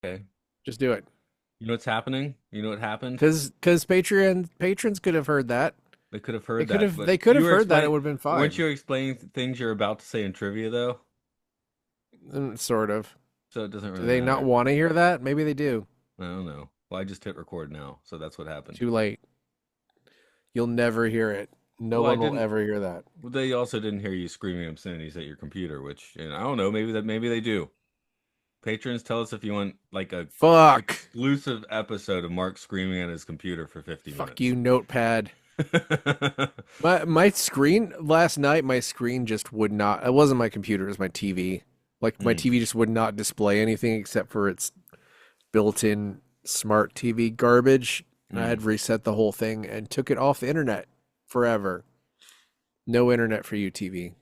Okay. Just do it. You know what's happening? You know what happened? Because patrons could have heard that. They could have They heard could that, have but they could you have were heard that. It explaining, would have been weren't fine. you explaining things you're about to say in trivia though? Sort of. So it doesn't Do really they not matter. want to hear that? Maybe they do. I don't know. Well, I just hit record now, so that's what happened. Too late. You'll never hear it. No Well, I one will didn't. ever hear that. Well, they also didn't hear you screaming obscenities at your computer, which I don't know. Maybe they do. Patrons, tell us if you want like a Fuck. exclusive episode of Mark screaming at his computer for 50 Fuck minutes. you, Notepad. My screen last night, my screen just would not. It wasn't my computer, it was my TV. Like my Hmm. TV just would not display anything except for its built-in smart TV garbage. I Hmm. had reset the whole thing and took it off the internet forever. No internet for you, TV.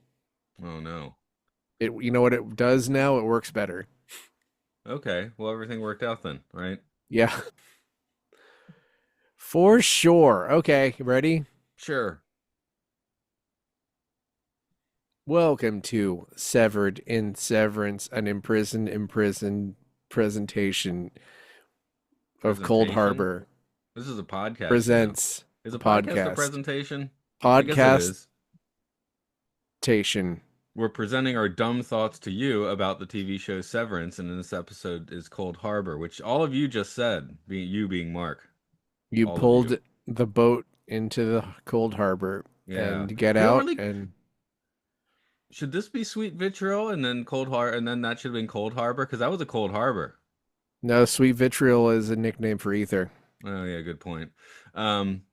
Oh no. It, you know what it does now? It works better. Okay. Well, everything worked out then, right? Yeah, for sure. Okay, ready? Sure. Welcome to Severed in Severance, an imprisoned presentation of Cold Presentation. Harbor This is a podcast, you know. presents Is a a podcast a podcast. presentation? I guess it Podcastation. is. We're presenting our dumb thoughts to you about the TV show Severance, and in this episode is Cold Harbor, which all of you just said, you being Mark, You all of you. pulled the boat into the cold harbor Yeah. and get We don't out really. and Should this be Sweet Vitriol and then Cold Harbor, and then that should have been Cold Harbor because that was a Cold Harbor. no, sweet vitriol is a nickname for ether. Oh yeah, good point. Um,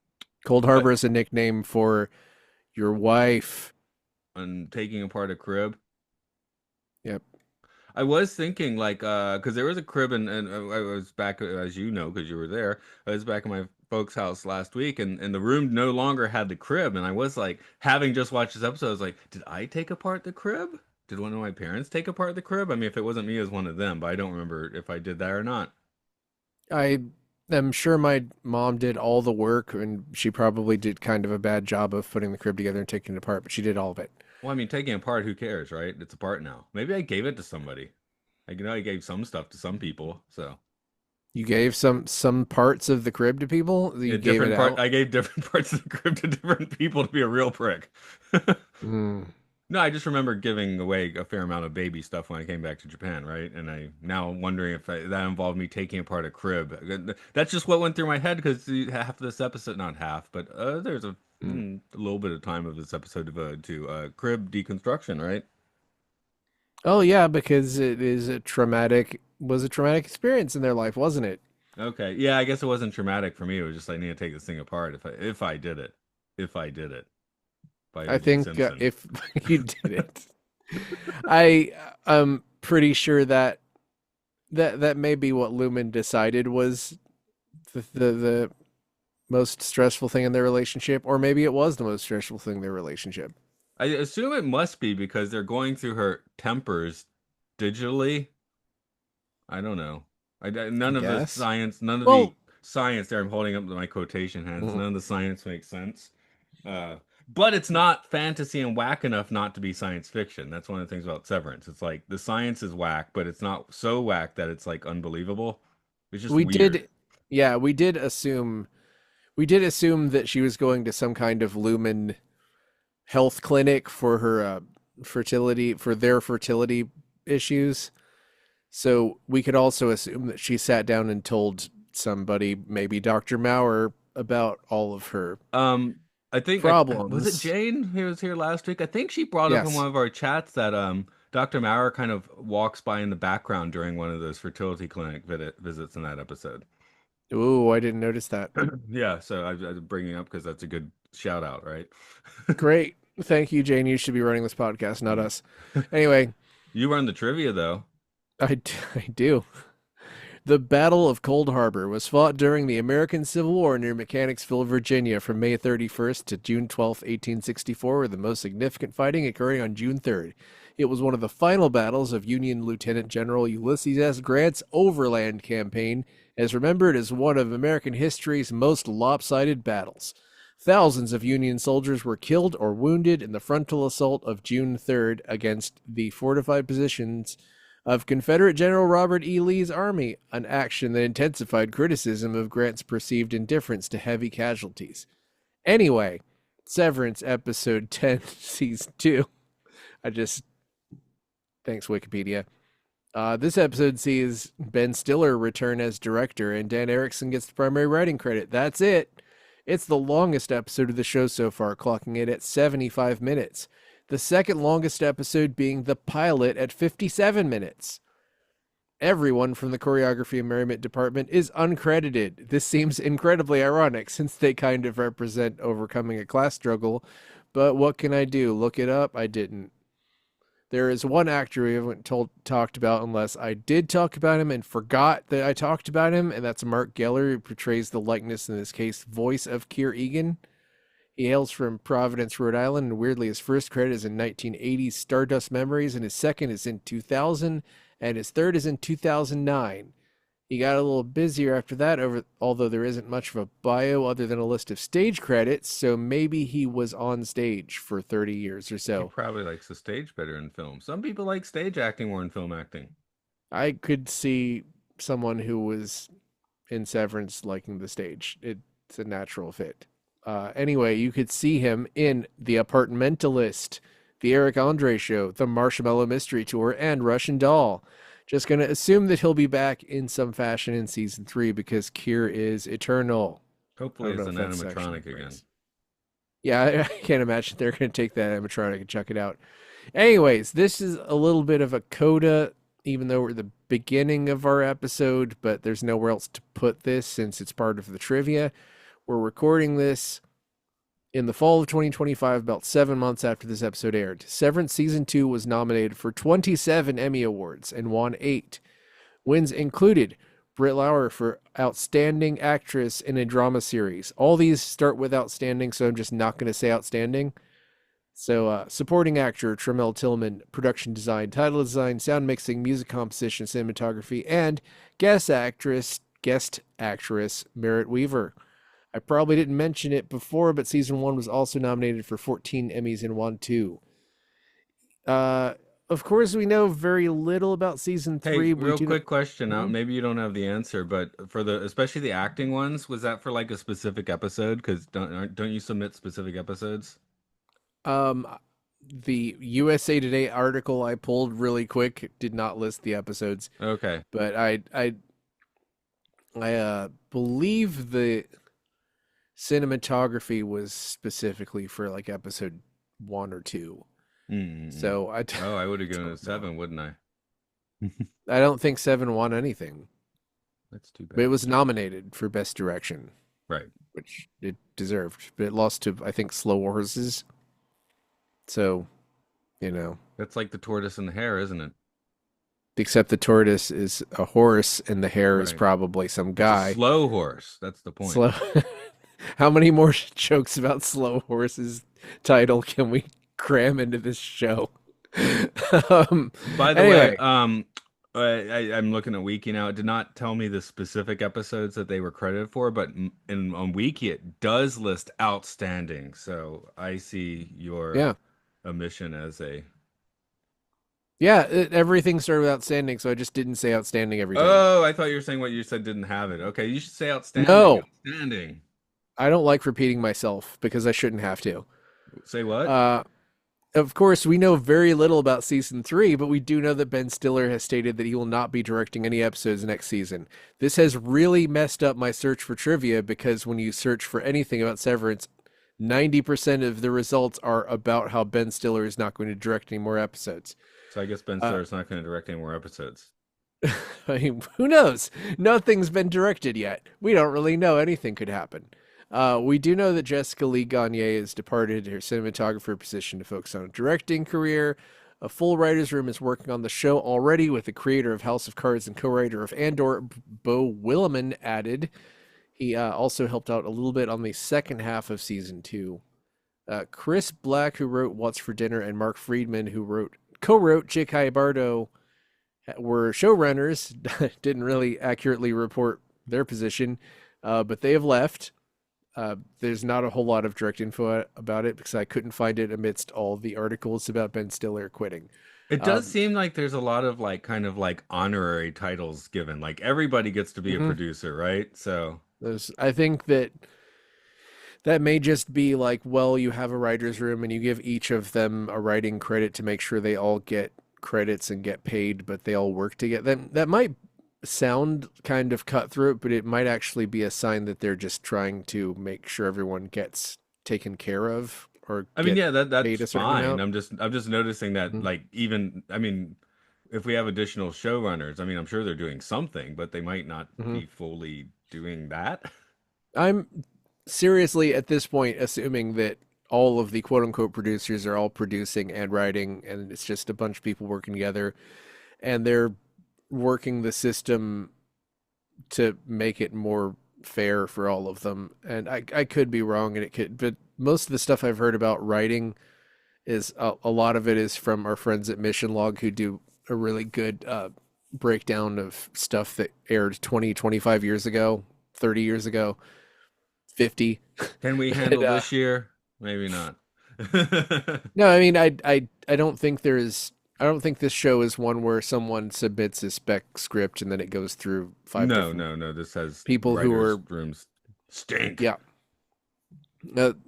Cold but harbor is a nickname for your wife. on taking apart a crib. Yep. I was thinking like because there was a crib and I was back as you know because you were there. I was back in my folks' house last week and the room no longer had the crib and I was like having just watched this episode I was like did I take apart the crib? Did one of my parents take apart the crib? I mean if it wasn't me it was one of them, but I don't remember if I did that or not. I am sure my mom did all the work and she probably did kind of a bad job of putting the crib together and taking it apart, but she did all of it. Well, I mean taking it apart who cares, right? It's apart now. Maybe I gave it to somebody. I know I gave some stuff to some people, so You gave some parts of the crib to people, yeah, you gave it different part. out. I gave different parts of the crib to different people to be a real prick. Mm. No, I just remember giving away a fair amount of baby stuff when I came back to Japan, right? And I now wondering if that involved me taking apart a crib. That's just what went through my head because half of this episode, not half, but there's Mm. a little bit of time of this episode devoted to crib deconstruction, right? Oh yeah, because it is a traumatic was a traumatic experience in their life, wasn't it? Okay, yeah, I guess it wasn't traumatic for me. It was just I need to take this thing apart if I did it, if I did it by I O.J. think Simpson. if you did it, I am pretty sure that that may be what Lumen decided was the most stressful thing in their relationship, or maybe it was the most stressful thing in their relationship. I assume it must be because they're going through her tempers digitally. I don't know. I None of the guess. science, none of the Well, science there. I'm holding up my quotation hands. mm, None of the science makes sense. Uh, but it's not fantasy and whack enough not to be science fiction. That's one of the things about Severance. It's like the science is whack, but it's not so whack that it's like unbelievable. It's just we weird. did, yeah, we did assume that she was going to some kind of Lumen health clinic for her fertility for their fertility issues. So we could also assume that she sat down and told somebody, maybe Dr. Maurer, about all of her Um, I think was it problems. Jane who was here last week. I think she brought up in Yes. one of our chats that Dr. Maurer kind of walks by in the background during one of those fertility clinic visits in that episode. Ooh, I didn't notice that. Yeah, so I'm bringing up because that's a good shout out, right? Great. Thank you, Jane. You should be running this podcast, not us. Anyway, You run the trivia though. I do. The Battle of Cold Harbor was fought during the American Civil War near Mechanicsville, Virginia, from May 31st to June 12th, 1864, with the most significant fighting occurring on June 3rd. It was one of the final battles of Union Lieutenant General Ulysses S. Grant's Overland Campaign, as remembered as one of American history's most lopsided battles. Thousands of Union soldiers were killed or wounded in the frontal assault of June 3rd against the fortified positions of Confederate General Robert E. Lee's army, an action that intensified criticism of Grant's perceived indifference to heavy casualties. Anyway, Severance episode 10, season 2. I just, thanks Wikipedia. This episode sees Ben Stiller return as director, and Dan Erickson gets the primary writing credit. That's it. It's the longest episode of the show so far, clocking it at 75 minutes. The second longest episode being the pilot at 57 minutes. Everyone from the choreography and merriment department is uncredited. This seems incredibly ironic since they kind of represent overcoming a class struggle, but what can I do? Look it up? I didn't. There is one actor we haven't talked about unless I did talk about him and forgot that I talked about him, and that's Mark Geller, who portrays the likeness, in this case, voice of Keir Egan. He hails from Providence, Rhode Island, and weirdly, his first credit is in 1980's Stardust Memories, and his second is in 2000, and his third is in 2009. He got a little busier after that, although there isn't much of a bio other than a list of stage credits, so maybe he was on stage for 30 years or He so. probably likes the stage better in film. Some people like stage acting more than film acting. I could see someone who was in Severance liking the stage. It's a natural fit. Anyway, you could see him in The Apartmentalist, The Eric Andre Show, The Marshmallow Mystery Tour, and Russian Doll. Just going to assume that he'll be back in some fashion in season 3 because Keir is eternal. Hopefully it's an animatronic again. Yeah, I can't imagine they're going to take that animatronic and chuck it out. Anyways, this is a little bit of a coda, even though we're at the beginning of our episode, but there's nowhere else to put this since it's part of the trivia. We're recording this in the fall of 2025, about 7 months after this episode aired. Severance Season 2 was nominated for 27 Emmy Awards and won 8. Wins included Britt Lauer for Outstanding Actress in a Drama Series. All these start with outstanding, so I'm just not going to say outstanding. So, supporting actor, Tremel Tillman, production design, title design, sound mixing, music composition, cinematography, and guest actress, Merritt Weaver. I probably didn't mention it before, but season 1 was also nominated for 14 Emmys and won 2. Of course, we know very little about season 3. Hey, real quick question. Mhm. Maybe you don't have the answer, but for especially the acting ones, was that for like a specific episode? Because don't you submit specific episodes? The USA Today article I pulled really quick did not list the episodes, Okay. but I believe the cinematography was specifically for like episode 1 or 2. Mm-hmm. So I would have given it 7, wouldn't I? I don't think 7 won anything. That's too bad. But it was nominated for Best Direction. Right. Which it deserved. But it lost to, I think, Slow Horses. So, That's like the tortoise and the hare, isn't it? Except the tortoise is a horse and the hare is Right. probably some It's guy. a slow horse. That's the point. Slow. How many more jokes about Slow Horses title can we cram into this show? By the Anyway. way, I'm looking at Wiki now. It did not tell me the specific episodes that they were credited for, but on Wiki it does list outstanding. So I see your Yeah. omission as a. Yeah, everything started with outstanding, so I just didn't say outstanding every time. Oh, I thought you were saying what you said didn't have it. Okay, you should say outstanding. No. Outstanding. I don't like repeating myself because I shouldn't have to. Say what? Of course, we know very little about season 3, but we do know that Ben Stiller has stated that he will not be directing any episodes next season. This has really messed up my search for trivia because when you search for anything about Severance, 90% of the results are about how Ben Stiller is not going to direct any more episodes. So I guess Ben Stiller's not going to direct any more episodes. I mean, who knows? Nothing's been directed yet. We don't really know. Anything could happen. We do know that Jessica Lee Gagne has departed her cinematographer position to focus on a directing career. A full writer's room is working on the show already with the creator of House of Cards and co-writer of Andor, Beau Willimon, added. He also helped out a little bit on the second half of season 2. Chris Black, who wrote What's for Dinner, and Mark Friedman, who co-wrote J.K. Bardo, were showrunners. Didn't really accurately report their position, but they have left. There's not a whole lot of direct info about it because I couldn't find it amidst all the articles about Ben Stiller quitting. It does seem like there's a lot of like kind of like honorary titles given. Like everybody gets to be a Mhm. producer, right? So, I think that that may just be like, well, you have a writer's room and you give each of them a writing credit to make sure they all get credits and get paid, but they all work together. That might sound kind of cutthroat, but it might actually be a sign that they're just trying to make sure everyone gets taken care of or I mean, get yeah, that's paid a certain fine. amount. I'm just noticing that Mhm. like even I mean, if we have additional showrunners, I mean, I'm sure they're doing something, but they might not Mhm. be fully doing that. I'm seriously at this point assuming that all of the quote unquote producers are all producing and writing, and it's just a bunch of people working together, and they're working the system to make it more fair for all of them. And I could be wrong, and it could, but most of the stuff I've heard about writing is a lot of it is from our friends at Mission Log who do a really good breakdown of stuff that aired 20, 25 years ago, 30 years ago, 50. Can we And handle this year? Maybe not. no, I mean, I don't think there's, I don't think this show is one where someone submits a spec script and then it goes through five No, different no, no. This has people who writers' are, rooms stink. yeah,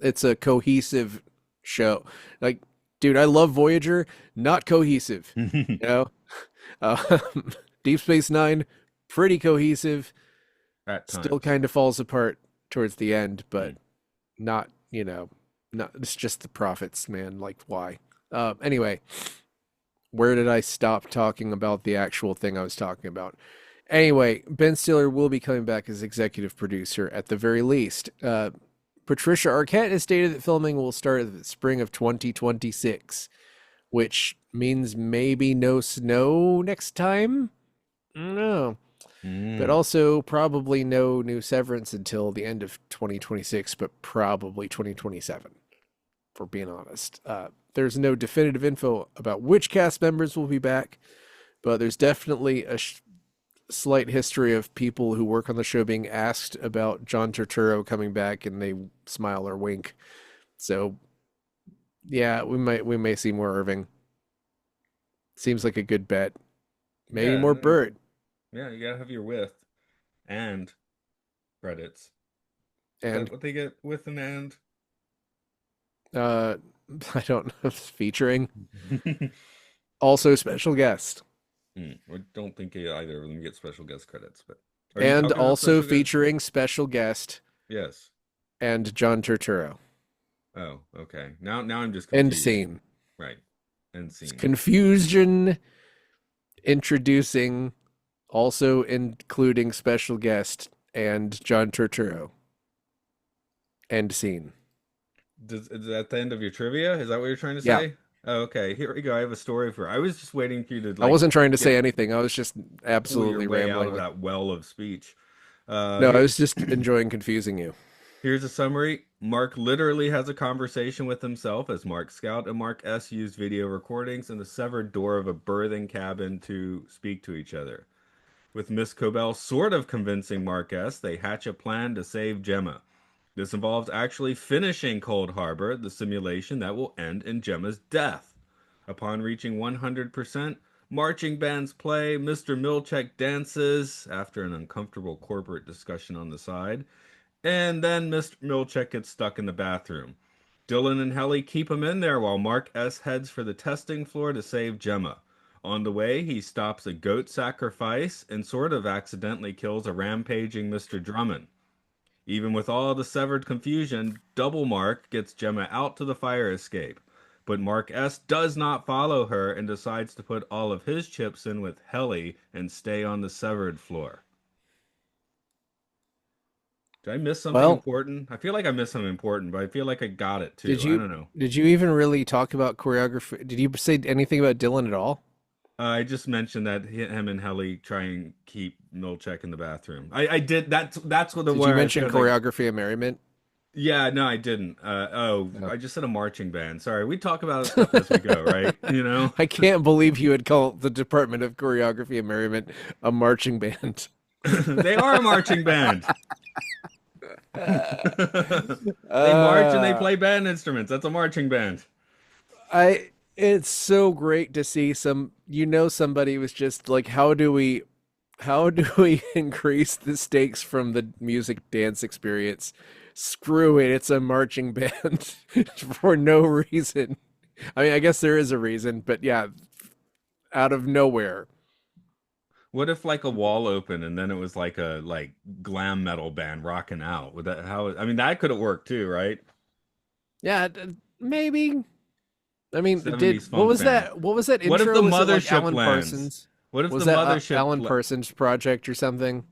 it's a cohesive show. Like, dude, I love Voyager, not cohesive. You know, uh, Deep Space Nine, pretty cohesive. At Still times. kind of falls apart towards the end, but Mm. not, not. It's just the profits, man. Like, why? Anyway, where did I stop talking about the actual thing I was talking about? Anyway, Ben Stiller will be coming back as executive producer at the very least. Patricia Arquette has stated that filming will start in the spring of 2026, which means maybe no snow next time. No, but Mm. also probably no new Severance until the end of 2026, but probably 2027, for being honest. There's no definitive info about which cast members will be back, but there's definitely a slight history of people who work on the show being asked about John Turturro coming back and they smile or wink. So yeah, we may see more Irving. Seems like a good bet. Maybe Yeah, more Burt yeah, you gotta have your with and credits. Is that and what they get with an and? uh I don't know featuring also special guest I don't think either of them get special guest credits, but are you and talking about also special guest? featuring special guest Yes. and John Turturro. Oh, okay. Now I'm just End confused. scene. Right. End scene. Confusion introducing also including special guest and John Turturro. End scene. Is that the end of your trivia? Is that what you're trying to Yeah. say? Oh, okay. Here we go. I have a story for. I was just waiting for you to I like wasn't trying to get say anything. I was just pull your absolutely way out rambling of with. that well of speech. No, I Here was just enjoying confusing you. Here's a summary. Mark literally has a conversation with himself as Mark Scout and Mark S use video recordings in the severed door of a berthing cabin to speak to each other. With Miss Cobell sort of convincing Mark S, they hatch a plan to save Gemma. This involves actually finishing Cold Harbor, the simulation that will end in Gemma's death. Upon reaching 100%, marching bands play, Mr. Milchek dances after an uncomfortable corporate discussion on the side, and then Mr. Milchek gets stuck in the bathroom. Dylan and Helly keep him in there while Mark S heads for the testing floor to save Gemma. On the way, he stops a goat sacrifice and sort of accidentally kills a rampaging Mr. Drummond. Even with all the severed confusion, Double Mark gets Gemma out to the fire escape. But Mark S does not follow her and decides to put all of his chips in with Helly and stay on the severed floor. Did I miss something Well, important? I feel like I missed something important, but I feel like I got it did too. I you don't know. did you even really talk about choreography? Did you say anything about Dylan at all? I just mentioned that him and Helly try and keep Milchek in the bathroom. I did. That's what the Did you where I mention feel like. choreography and merriment? Yeah, no, I didn't. No. I just said a marching band. Sorry, we talk about stuff as we go, right? You know, I can't believe you would call the Department of Choreography and Merriment a marching band. they are a marching band. They march and they uh, play band instruments. That's a marching band. I It's so great to see somebody was just like, how do we increase the stakes from the music dance experience? Screw it, it's a marching band for no reason. I mean, I guess there is a reason, but yeah, out of nowhere. What if like a wall opened and then it was like a glam metal band rocking out? Would that how I mean that could have worked too, right? Yeah, maybe. I mean, 70s what funk was band. that? What was that What if the intro? Was it like mothership Alan lands? Parsons? What if Was the that mothership Alan Parsons project or something?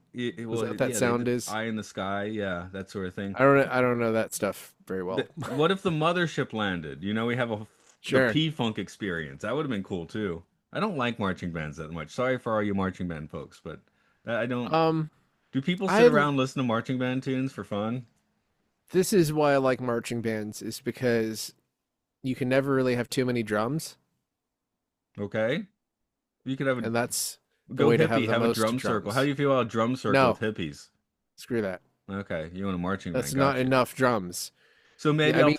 Was well that what that yeah, they sound did is? Eye in the Sky, yeah, that sort of thing. I don't know that stuff very well. What if the mothership landed? You know, we have the Sure. P-Funk experience. That would have been cool too. I don't like marching bands that much. Sorry for all you marching band folks, but I don't. Um, Do people sit I around listen to marching band tunes for fun? This is why I like marching bands is because you can never really have too many drums, Okay, you could have a and that's the go way to have hippie, the have a most drum circle. How do drums. you feel about a drum circle with No, hippies? screw that. Okay, you want a marching That's band? not Got you. enough drums. So Yeah, maybe I mean,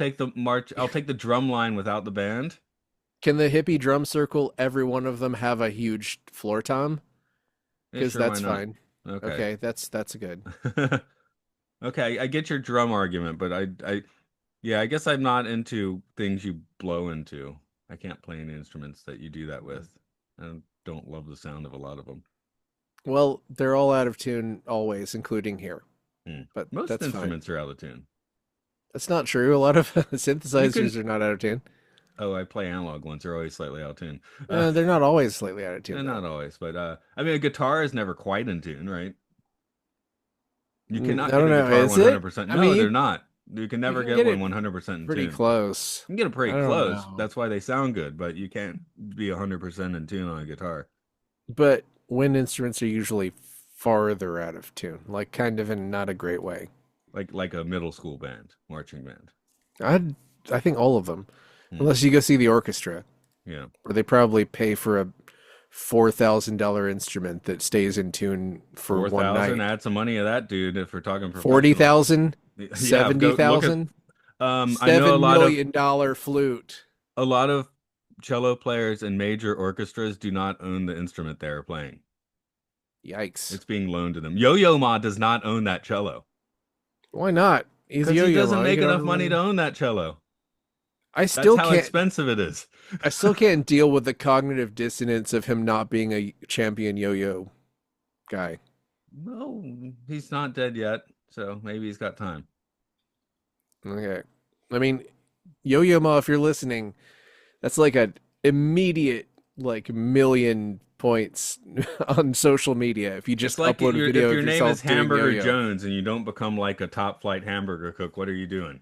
I'll take the drum line without the band. can the hippie drum circle, every one of them have a huge floor tom? Yeah, Because sure, why that's not? fine. Okay. Okay, that's good. Okay, I get your drum argument, but yeah, I guess I'm not into things you blow into. I can't play any instruments that you do that with. I don't love the sound of a lot of them. Well, they're all out of tune always, including here, Hmm. but Most that's fine. instruments are out of tune. That's not true. A lot of You synthesizers can. are not out of tune. Oh, I play analog ones. They're always slightly out of tune. They're not always slightly out of tune, though. Not always, but I mean, a guitar is never quite in tune, right? You I cannot get don't a know. guitar Is it? 100%. I mean, No, they're not. You can you never can get get one it 100% in pretty tune. close. You can get it I pretty don't close. know. That's why they sound good, but you can't be 100% in tune on a guitar. But wind instruments are usually farther out of tune, like kind of in not a great way. Like a middle school band, marching band. I I think all of them, Hmm. unless you go see the orchestra, Yeah. where they probably pay for a $4,000 instrument that stays in tune for one 4,000, night. add some money of that, dude, if we're talking Forty professional. thousand, Yeah, seventy go look at thousand, I know $7 million dollar flute. a lot of cello players in major orchestras do not own the instrument they are playing. Yikes. It's being loaned to them. Yo-Yo Ma does not own that cello Why not? He's because he Yo-Yo doesn't Ma. You make can enough money to everyone. own that cello. I That's still how can't. expensive it is. I still can't deal with the cognitive dissonance of him not being a champion yo-yo guy. No, he's not dead yet, so maybe he's got time. Okay. I mean, Yo-Yo Ma, if you're listening, that's like a immediate like million points on social media if you It's just like upload a if video of your name is yourself doing Hamburger yo-yo. Jones and you don't become like a top flight hamburger cook, what are you doing?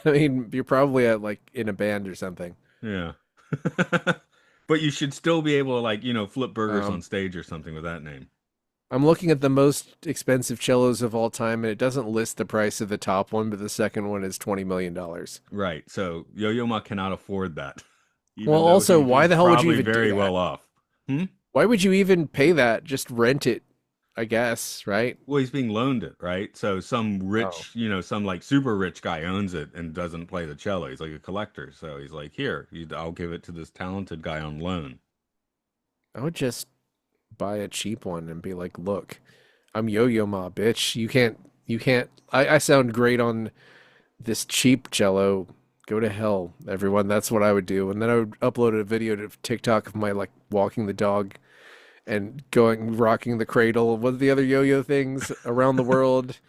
I mean, you're probably at like in a band or something. Yeah. But you should still be able to flip burgers on Um, stage or something with that name. I'm looking at the most expensive cellos of all time, and it doesn't list the price of the top one, but the second one is $20 million. Right. So Yo-Yo Ma cannot afford that, Well, even though also, he's why the hell would you probably even do very that? well off. Hmm? Why would you even pay that? Just rent it, I guess, right? Well, he's being loaned it, right? So some Oh, rich, some like super rich guy owns it and doesn't play the cello. He's like a collector. So he's like, here, I'll give it to this talented guy on loan. I would just buy a cheap one and be like, look, I'm Yo-Yo Ma, bitch. You can't. I sound great on this cheap cello. Go to hell, everyone. That's what I would do. And then I would upload a video to TikTok of my like walking the dog and going rocking the cradle. What are the other yo-yo things around the world?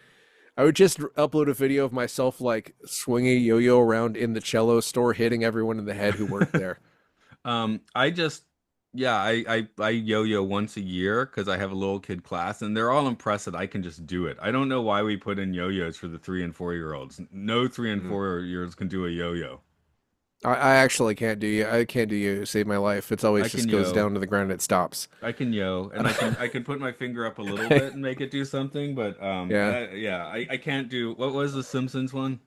I would just upload a video of myself like swinging a yo-yo around in the cello store, hitting everyone in the head who worked there. I just, yeah, I yo-yo once a year because I have a little kid class, and they're all impressed that I can just do it. I don't know why we put in yo-yos for the 3 and 4 year olds. No 3 and 4 year olds can do a yo-yo. I actually can't do you. I can't do you. Save my life. It's I always can just goes yo, down to the ground and it stops. I can yo, and I can put my finger up a little bit and make it do something, but Yeah. yeah, I can't do. What was the Simpsons one?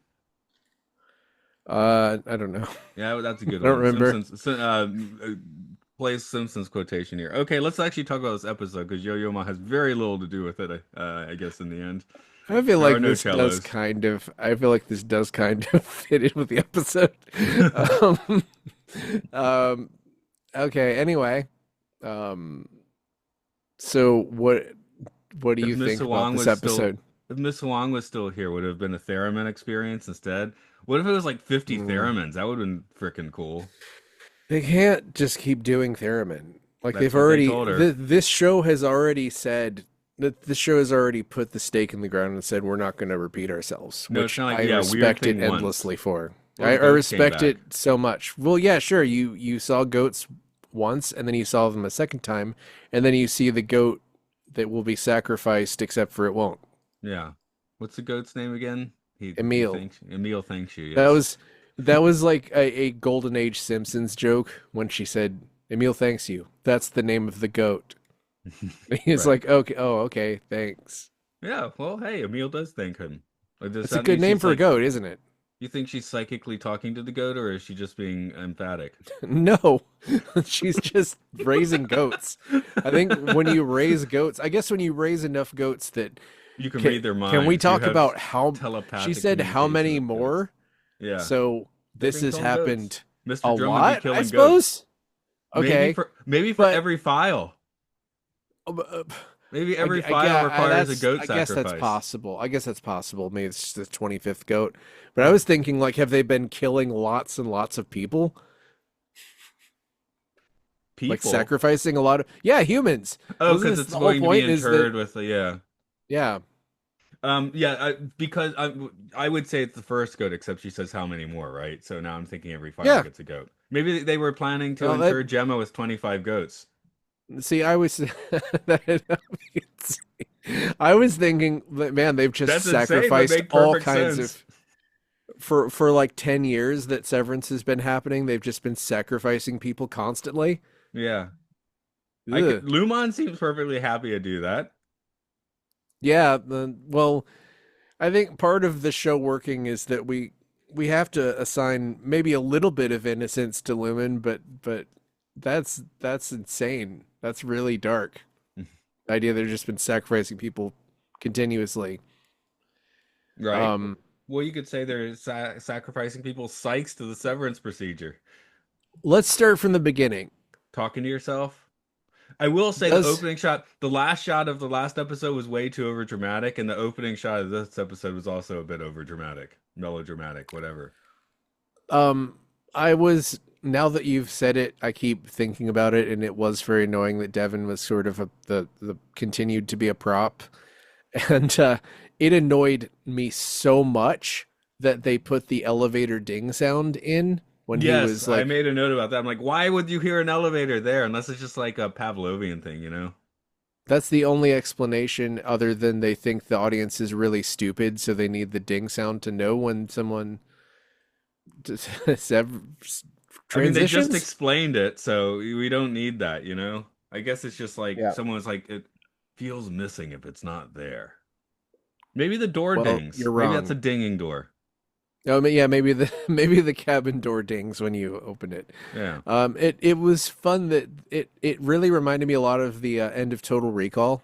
I don't know. Yeah, that's a good I don't one. remember. Place Simpsons quotation here. Okay, let's actually talk about this episode because Yo-Yo Ma has very little to do with it. I guess in the end. I feel There like are no this does cellos. kind of. I feel like this does kind of fit in with the episode. Um, um, okay. Anyway, um, so what do If you Miss think about Huang this was still episode? if Miss Huang was still here, would it have been a theremin experience instead? What if it was like 50 Mm. theremins? That would have been freaking cool. They can't just keep doing theremin. Like That's they've what they already. told her. This show has already said that this show has already put the stake in the ground and said we're not going to repeat ourselves, No, it's which not like, I yeah, weird respect it thing once. endlessly for. Well, the I goats came respect back. it so much. Well, yeah, sure. You saw goats once, and then you saw them a second time, and then you see the goat that will be sacrificed, except for it won't. Yeah. What's the goat's name again? He Emil. thinks Emil thanks you, That yes. was that was like a Golden Age Simpsons joke when she said, "Emil thanks you." That's the name of the goat. He's Right. like, "Okay, oh, okay, thanks." Yeah, well, hey, Emil does thank him. Like, does It's a that good mean name she's for a like, goat, isn't it? you think she's psychically talking to the goat, or is she just being emphatic? No, she's just raising goats. I think when you raise goats, I guess when you raise enough goats that You can read their can we minds. You talk have about how she telepathic said how communication many with goats. more? Yeah, So they've this been has killing goats. happened Mr. a Drummond be lot, I killing goats. suppose. Okay, Maybe for but every file. uh, Maybe every file requires a goat I guess that's sacrifice. possible. I guess that's possible. Maybe it's just the 25th goat. But I was thinking, like, have they been killing lots and lots of people? Like People. sacrificing a lot of humans. Oh, Wasn't because this it's the whole going to be point? Is that interred with the yeah. yeah. Yeah, because I would say it's the first goat, except she says how many more, right? So now I'm thinking every file Yeah. gets a goat. Maybe they were planning to Well, that inter Gemma with 25 goats. see, I was I was thinking that man, they've just That's insane, but sacrificed make all perfect kinds sense. of for like 10 years that Severance has been happening. They've just been sacrificing people constantly. Yeah, I could. Ugh. Lumon seems perfectly happy to do that. Yeah, well, I think part of the show working is that we have to assign maybe a little bit of innocence to Lumen, but that's insane. That's really dark. The idea they've just been sacrificing people continuously. Right. Um, Well, you could say they're sacrificing people's psyches to the severance procedure. let's start from the beginning. Talking to yourself. I will say the Does opening shot, the last shot of the last episode was way too over dramatic, and the opening shot of this episode was also a bit over dramatic, melodramatic, whatever. um I was now that you've said it, I keep thinking about it, and it was very annoying that Devin was sort of the continued to be a prop. And it annoyed me so much that they put the elevator ding sound in when he Yes, was I like, made a note about that. I'm like, why would you hear an elevator there unless it's just like a Pavlovian thing, you know? that's the only explanation other than they think the audience is really stupid, so they need the ding sound to know when someone I mean, they just transitions. explained it, so we don't need that, you know? I guess it's just like Yeah. someone's like, it feels missing if it's not there. Maybe the door Well, dings. you're Maybe that's a wrong. dinging door. Oh, yeah, maybe the maybe the cabin door dings when you open it. Yeah. It was fun that it really reminded me a lot of the end of Total Recall.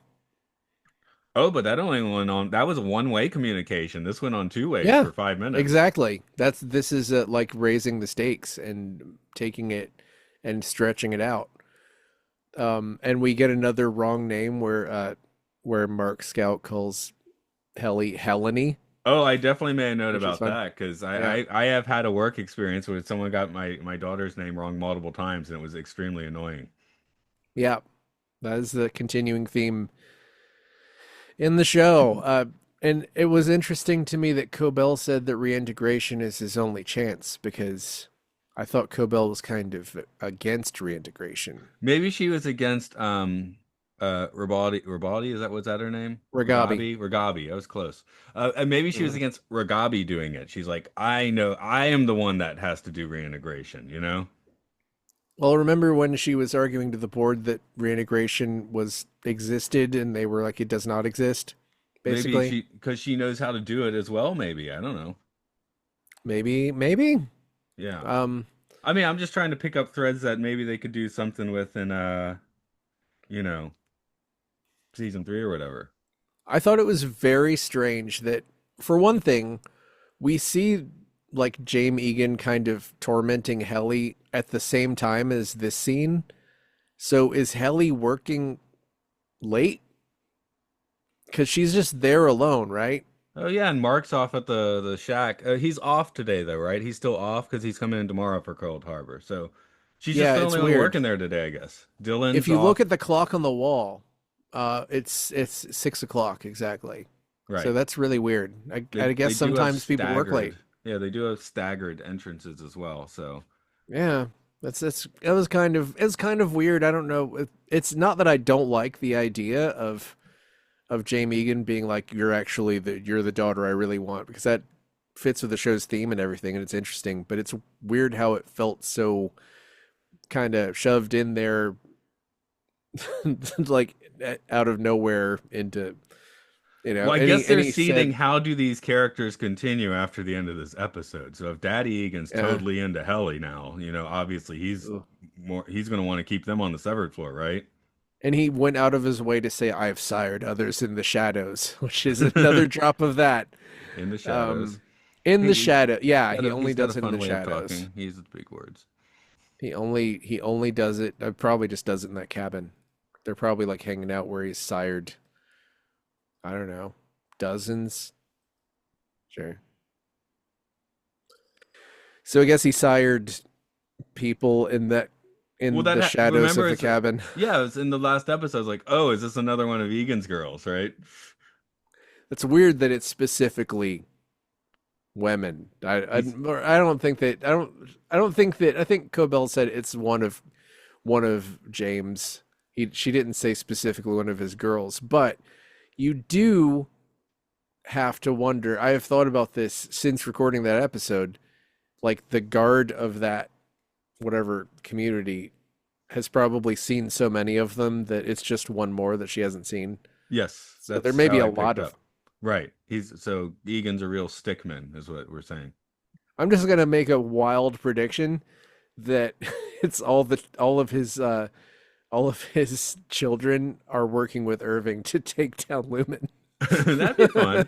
Oh, but that only went on, that was a one-way communication. This went on two ways Yeah, for 5 minutes. exactly. This is like raising the stakes and taking it and stretching it out. And we get another wrong name where Mark Scout calls Helene, Oh, I definitely made a note which is about fun. that because Yeah, I have had a work experience where someone got my daughter's name wrong multiple times and it was extremely annoying. yeah. That is the continuing theme in the show. And it was interesting to me that Cobell said that reintegration is his only chance because I thought Cobell was kind of against reintegration. Maybe she was against Ribati, is that what's that her name? Ragabi. Ragabi. I was close. And maybe she was Mm. against Ragabi doing it. She's like, I know I am the one that has to do reintegration, you know? Well, remember when she was arguing to the board that reintegration was existed and they were like, it does not exist, Maybe basically? she because she knows how to do it as well, maybe. I don't know. Maybe. Yeah. Um, I mean, I'm just trying to pick up threads that maybe they could do something with in you know, season 3 or whatever. I thought it was very strange that, for one thing, we see like James Egan kind of tormenting Helly at the same time as this scene. So is Helly working late? Because she's just there alone, right? Oh yeah, and Mark's off at the shack. He's off today though, right? He's still off because he's coming in tomorrow for Cold Harbor. So she's just Yeah, the it's only one weird. working there today, I guess. If Dylan's you look off. at the clock on the wall, it's 6 o'clock exactly. So Right. that's really weird. I They guess do have sometimes people work staggered. late. Yeah, they do have staggered entrances as well. So Yeah, that's it was kind of weird. I don't know. It's not that I don't like the idea of Jaime Egan being like you're the daughter I really want, because that fits with the show's theme and everything, and it's interesting. But it's weird how it felt so kind of shoved in there, like out of nowhere into well, I guess they're any seeding said how do these characters continue after the end of this episode. So if Daddy Egan's uh, totally into Helly now, obviously he's going to want to keep them on the severed floor, right? and he went out of his way to say I've sired others in the shadows, which is another drop of that. In the shadows. Um, in the He's shadow, yeah, he he's only got a does it in fun the way of shadows. talking. He uses big words. He only does it. Probably just does it in that cabin. They're probably like hanging out where he's sired. I don't know, dozens. Sure. So I guess he sired people Well, in the shadows remember of the it's cabin. yeah, it was in the last episode. I was like, oh, is this another one of Egan's girls, right? It's weird that it's specifically women. He's I don't think that I don't think that I think Cobell said it's one of James. She didn't say specifically one of his girls, but you do have to wonder. I have thought about this since recording that episode. Like the guard of that whatever community has probably seen so many of them that it's just one more that she hasn't seen. yes, So there that's may be how a I lot picked of. up. Right. He's so Egan's a real stickman, is what we're saying. I'm just gonna make a wild prediction that it's all of his children are working with Irving to take down Lumen. That'd be fun.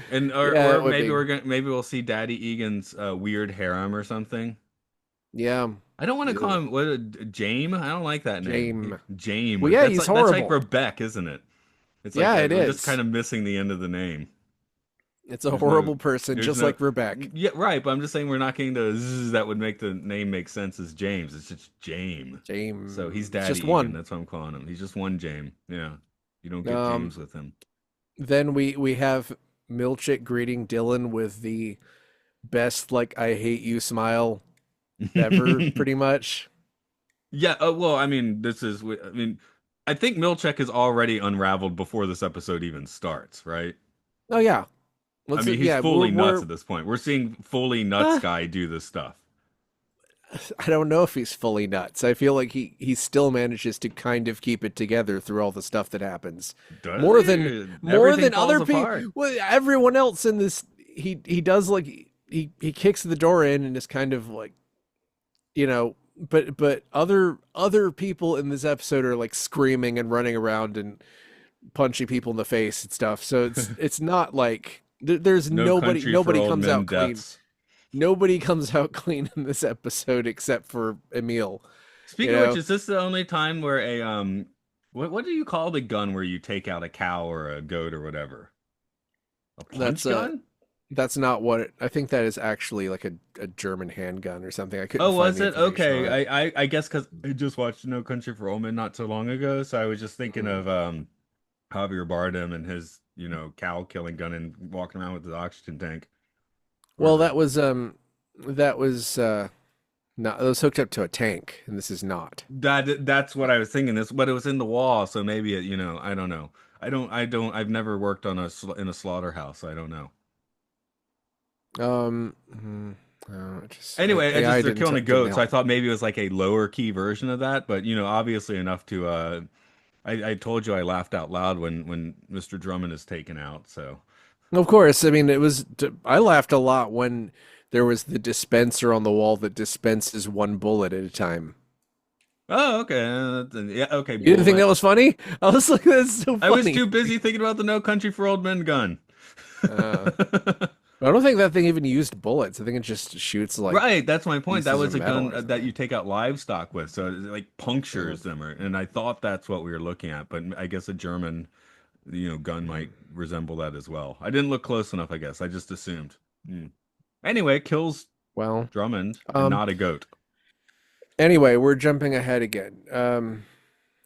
And Yeah, or it would maybe be. maybe we'll see Daddy Egan's weird harem or something. Yeah. I don't want to call Ew. him Jame. I don't like that name. James. Well, Jame. yeah, he's That's like horrible. Rebecca, isn't it? It's like Yeah, it we're just is. kind of missing the end of the name. It's a There's no, horrible person, there's just no, like Rebecca. yeah, right. But I'm just saying we're not getting the zzz that would make the name make sense as James. It's just James. So he's James. It's Daddy just Egan. one. That's what I'm calling him. He's just one James. Yeah, you don't get Um, James with him. then we have Milchick greeting Dylan with the best like I hate you smile ever, pretty much. Yeah. Well, I mean, I mean, I think Milchek is already unraveled before this episode even starts, right? Oh yeah. I Let's mean, he's yeah, fully nuts we're at this point. We're seeing fully nuts uh, guy do this stuff. I don't know if he's fully nuts. I feel like he still manages to kind of keep it together through all the stuff that happens. Does More than he? more Everything than falls other people. apart. Well, everyone else in this he does like he kicks the door in and is kind of like, but other people in this episode are like screaming and running around and punching people in the face and stuff. So it's not like there's No country for nobody old comes men out clean. deaths. Nobody comes out clean in this episode except for Emil. You Speaking of which, know, is this the only time where what do you call the gun where you take out a cow or a goat or whatever? A that's punch gun? that's not what I think that is actually like a German handgun or something. I couldn't Oh, find was the it? information on it. Okay. I guess because I just watched No Country for Old Men not so long ago, so I was just thinking of Javier Bardem and his, cow killing gun and walking around with the oxygen tank. Well, Or that was not, it was hooked up to a tank, and this is not. that's what I was thinking. This, but it was in the wall, so maybe it, I don't know. I've never worked on in a slaughterhouse, so I don't know. Just Anyway, I AI just they're killing a didn't goat, so I help. thought maybe it was like a lower key version of that, but obviously enough to I told you I laughed out loud when Mr. Drummond is taken out, so Of course, I mean it was. I laughed a lot when there was the dispenser on the wall that dispenses one bullet at a time. Oh, okay. Yeah, okay, You didn't think that bullet. was funny? I was like, that's so I was funny. too busy thinking about the No Country for Old Men gun. Uh, I don't think that thing even used bullets. I think it just shoots like Right, that's my point. That pieces of was a metal gun or that something. you take out livestock with, so it like Mm, punctures them, and I thought that's what we were looking at. But I guess a German, gun mm. might resemble that as well. I didn't look close enough, I guess. I just assumed. Hmm. Anyway, it kills Well, Drummond and um, not a goat. anyway, we're jumping ahead again.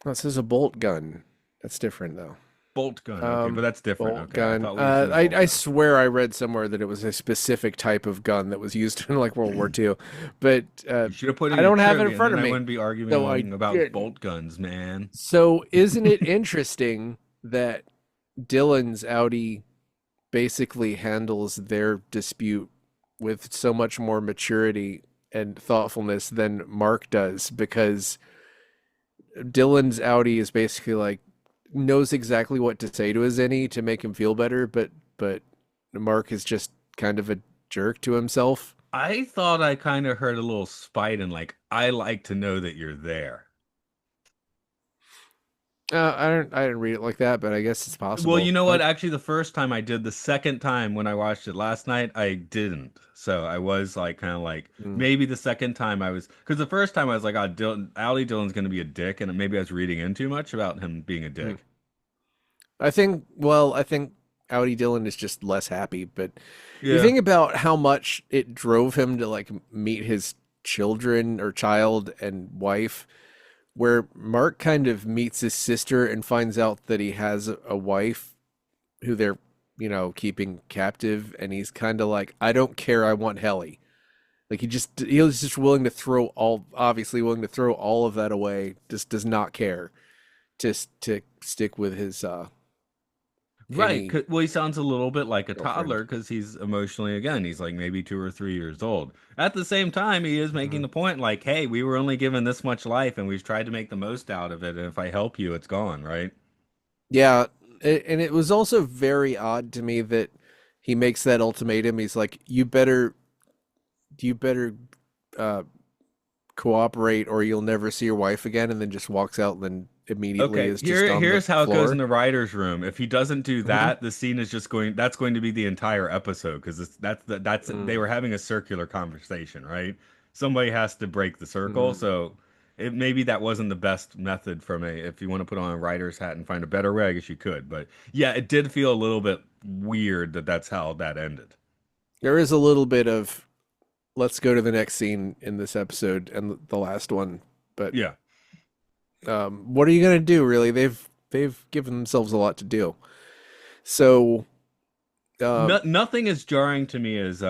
This is a bolt gun. That's different though. Bolt gun. Okay, but that's different. Bolt Okay, I gun. thought we said bolt I gun. swear I read somewhere that it was a specific type of gun that was used in like World War II, but You should have put it I in your don't have it in trivia, and front then of I me, wouldn't be so I arguing about didn't. bolt guns, man. So isn't it interesting that Dylan's Audi basically handles their dispute with so much more maturity and thoughtfulness than Mark does, because Dylan's Audi is basically like knows exactly what to say to his innie to make him feel better, but Mark is just kind of a jerk to himself. I thought I kind of heard a little spite and like, I like to know that you're there. I didn't read it like that, but I guess it's Well, you possible. know what? Like, Actually, the first time I did, the second time when I watched it last night, I didn't. So I was like, kind of like, mm, maybe the second time I was, because the first time I was like, oh, Ali Dillon's going to be a dick. And maybe I was reading in too much about him being a mm. dick. I think Audi Dylan is just less happy, but you Yeah. think about how much it drove him to like meet his children or child and wife, where Mark kind of meets his sister and finds out that he has a wife who they're, keeping captive, and he's kind of like, I don't care, I want Helly. Like he was just willing to obviously willing to throw all of that away, just does not care, just to stick with his Right. innie Well, he sounds a little bit like a girlfriend. toddler because he's emotionally, again, he's like maybe 2 or 3 years old. At the same time, he is making Mhm. the point like, hey, we were only given this much life and we've tried to make the most out of it. And if I help you, it's gone, right? Yeah, and it was also very odd to me that he makes that ultimatum. He's like, you better uh, cooperate, or you'll never see your wife again," and then just walks out, and then immediately Okay, is just on the here's how it goes in floor. the writer's room. If he doesn't do Hmm. that, the scene is just going, that's going to be the entire episode because that's they Mm-hmm. were having a circular conversation, right? Somebody has to break the circle, so maybe that wasn't the best method from a if you want to put on a writer's hat and find a better way, I guess you could. But yeah, it did feel a little bit weird that that's how that ended. There is a little bit of let's go to the next scene in this episode and the last one, but Yeah. what are you gonna do? Really, they've given themselves a lot to do. So, No, um, nothing as jarring to me as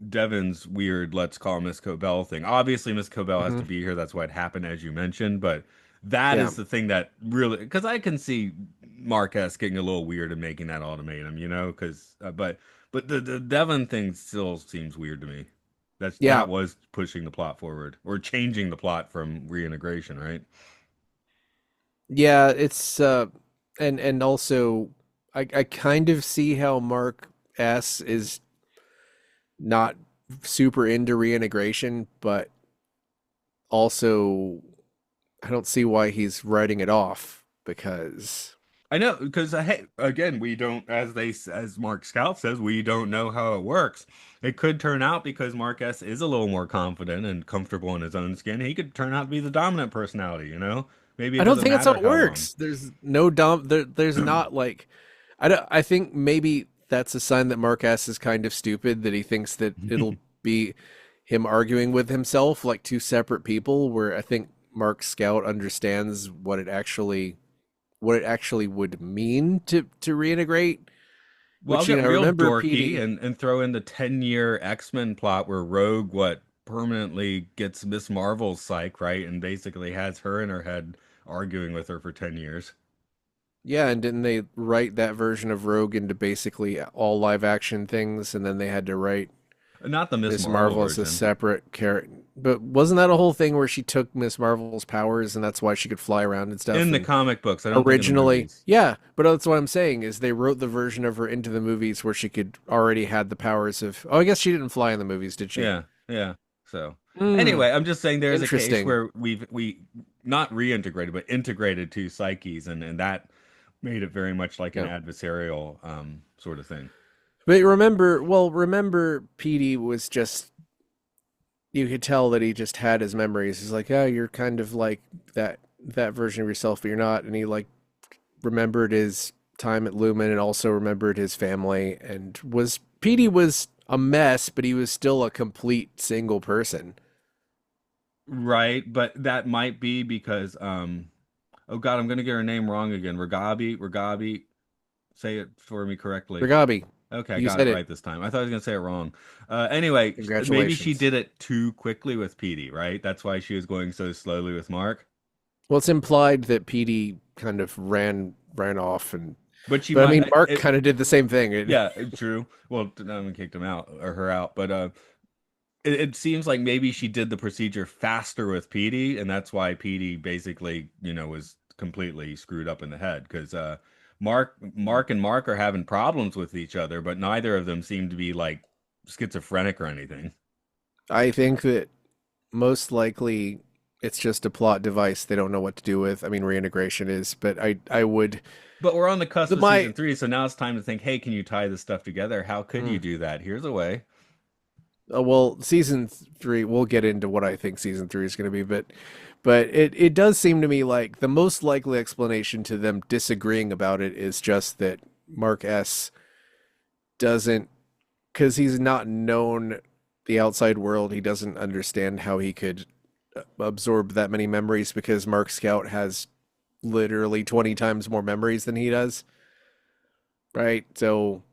Devin's weird, let's call Miss Cobell thing. Obviously, Miss Cobell has to mhm, be here. That's why it happened, as you mentioned. But that yeah. is the thing that really, because I can see Marquez getting a little weird and making that ultimatum, because, but the Devin thing still seems weird to me. Yeah, That was pushing the plot forward or changing the plot from reintegration, right? yeah, it's and also I kind of see how Mark S is not super into reintegration, but also I don't see why he's writing it off because I know because hey, again, we don't, as Mark Scout says, we don't know how it works. It could turn out because Mark S is a little more confident and comfortable in his own skin. He could turn out to be the dominant personality. Maybe I it don't doesn't think that's how matter it how long. works. There's no there's not like I think maybe that's a sign that Mark S is kind of stupid, that he thinks that it'll be him arguing with himself like two separate people, where I think Mark Scout understands what it actually would mean to reintegrate, Well, I'll which get real remember dorky PD. and throw in the 10-year X-Men plot where Rogue what permanently gets Miss Marvel's psych, right? And basically has her in her head arguing with her for 10 years. Yeah, and didn't they write that version of Rogue into basically all live action things, and then they had to write Not the Miss Miss Marvel Marvel as a version. separate character? But wasn't that a whole thing where she took Miss Marvel's powers and that's why she could fly around and stuff? In the And comic books, I don't think in the originally, movies. yeah, but that's what I'm saying is they wrote the version of her into the movies where she could already had the powers of. Oh, I guess she didn't fly in the movies, did she? Yeah, yeah. So. Hmm. Anyway, I'm just saying there's a case Interesting. where we not reintegrated but integrated two psyches, and that made it very much like an Yeah. adversarial sort of thing. But remember, Petey was just, you could tell that he just had his memories. He's like, oh, you're kind of like that version of yourself, but you're not. And he like remembered his time at Lumen and also remembered his family. And was Petey was a mess, but he was still a complete single person. Right, but that might be because oh God, I'm gonna get her name wrong again. Ragabi, say it for me correctly. Ragabi, Okay, I you got it said it. right this time. I thought I was gonna say it wrong. Anyway, maybe she Congratulations. did it too quickly with Petey, right? That's why she was going so slowly with Mark. Well, it's implied that Petey kind of ran off, and But she but I might, mean, Mark kind of did the same thing. yeah, true. Well, no one kicked him out or her out, but it seems like maybe she did the procedure faster with Petey, and that's why Petey basically, was completely screwed up in the head because Mark and Mark are having problems with each other, but neither of them seem to be like schizophrenic or anything. I think that most likely it's just a plot device they don't know what to do with. I mean, reintegration is, but I would But we're on the cusp the of my season three, so now it's time to think, hey, can you tie this stuff together? How could you mm, do that? Here's a way. well, season 3, we'll get into what I think season 3 is going to be, but it does seem to me like the most likely explanation to them disagreeing about it is just that Mark S doesn't, because he's not known the outside world, he doesn't understand how he could absorb that many memories because Mark Scout has literally 20 times more memories than he does, right? So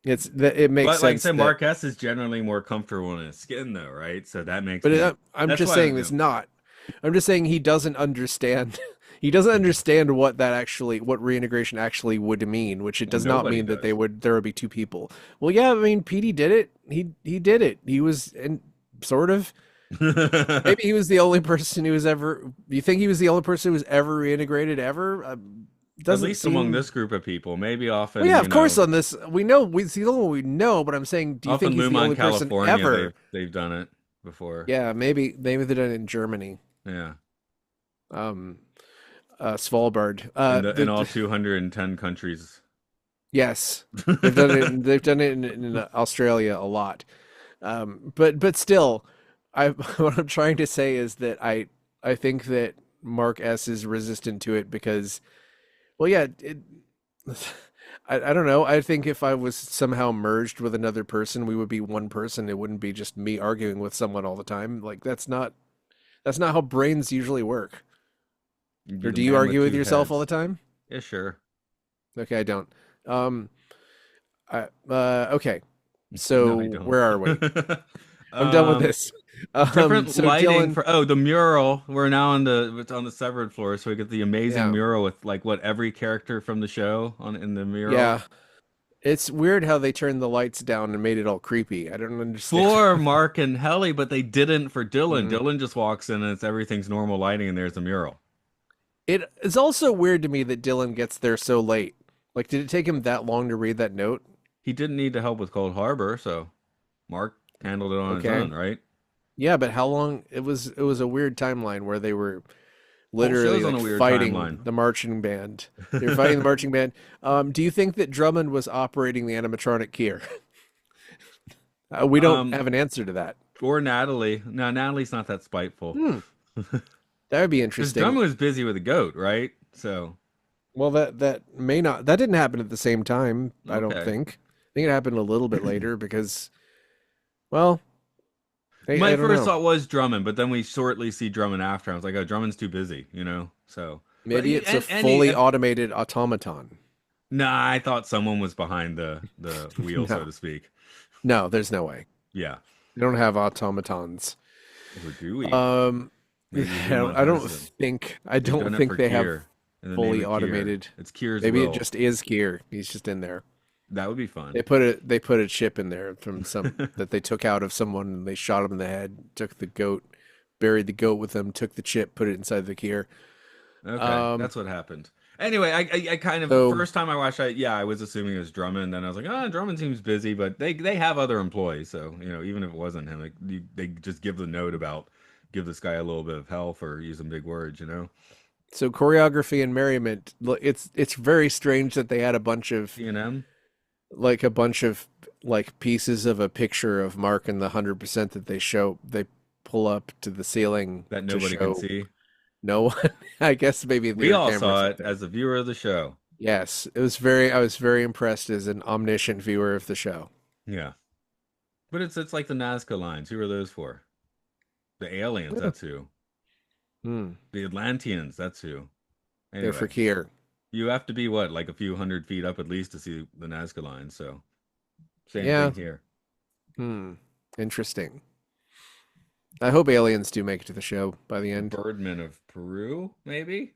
it makes But like I sense said, that, Mark S is generally more comfortable in his skin, though, right? So that makes but me. I'm That's just why, saying it's not. I'm just saying he doesn't understand. He doesn't understand what that actually, what reintegration actually would mean, which it well, does not nobody mean that does. there would be two people. Well, yeah, I mean, Petey did it. He did it. He was, and sort of. Maybe he was the only person who was ever. You think he was the only person who was ever reintegrated ever? At Doesn't least among seem. this group of people, maybe Well, often, yeah, of course. On this, we know he's the only one we know. But I'm saying, do you think often he's the Lumon, only person California, they've ever? they've done it before. Yeah, maybe they did it in Germany, Yeah, um, Svalbard. in all 210 countries. Yes, they've done it. They've done it in Australia a lot. But still, I what I'm trying to say is that I think that Mark S is resistant to it because, well, yeah, I don't know. I think if I was somehow merged with another person, we would be one person. It wouldn't be just me arguing with someone all the time. Like that's not how brains usually work. You'd be Or the do you man with argue with two yourself all the heads. time? Yeah, sure. Okay, I don't. Um, okay. No, I So don't. where are we? I'm done with um, this. Different So lighting Dylan, for the mural. We're now on the severed floor, so we get the amazing yeah, mural with like what every character from the show on in the mural. yeah. It's weird how they turned the lights down and made it all creepy. I don't understand. For Mark and Helly, but they didn't for Dylan. Mm. Dylan just walks in and it's everything's normal lighting, and there's a mural. It is also weird to me that Dylan gets there so late. Like, did it take him that long to read that note? He didn't need to help with Cold Harbor, so Mark handled it on his Okay. own, right? Yeah, but how long? It was a weird timeline where they were Whole literally show's on like a weird fighting timeline. the marching band. They were fighting the marching band. Do you think that Drummond was operating the animatronic Kier? We don't Um, have an answer to that. or Natalie. No, Natalie's not that spiteful. Hmm, that would be Because interesting. Drummond was busy with a goat, right? So, Well, that may not. That didn't happen at the same time. I don't okay. think. I think it happened a little bit later because, well, I My don't first know. thought was Drummond, but then we shortly see Drummond after. I was like, oh, Drummond's too busy. So, but Maybe it's a and any fully automated automaton. nah, I thought someone was behind the wheel, so No, to speak. no, there's no way. Yeah. They don't have automatons. Or do we? Um, Maybe Lumon has them. I They've don't done it for think they have Kier in the name fully of Kier. automated. It's Kier's Maybe it will. just is Kier. He's just in there. That would be fun. They put a chip in there from some that they took out of someone and they shot him in the head, took the goat, buried the goat with them, took the chip, put it inside the Kier. Okay, Um, that's what happened. Anyway, I kind of So first time I watched it, yeah, I was assuming it was Drummond. Then I was like, oh, Drummond seems busy, but they have other employees, so even if it wasn't him, like, they just give the note about give this guy a little bit of help or use some big words. so choreography and merriment. It's very strange that they had C&M a bunch of like pieces of a picture of Mark and the 100% that they pull up to the ceiling that to nobody can show see. no one. I guess maybe We their all cameras saw up it there. as a viewer of the show. Yes, it was very. I was very impressed as an omniscient viewer of the show. Yeah, but it's like the Nazca lines. Who are those for? The aliens. Yeah. That's who. Hmm. The Atlanteans. That's who. They're for Anyway, Kier. you have to be what, like a few hundred feet up at least to see the Nazca lines. So same Yeah. thing here. Hmm. Interesting. I hope aliens do make it to the show by the The end. Birdmen of Peru, maybe.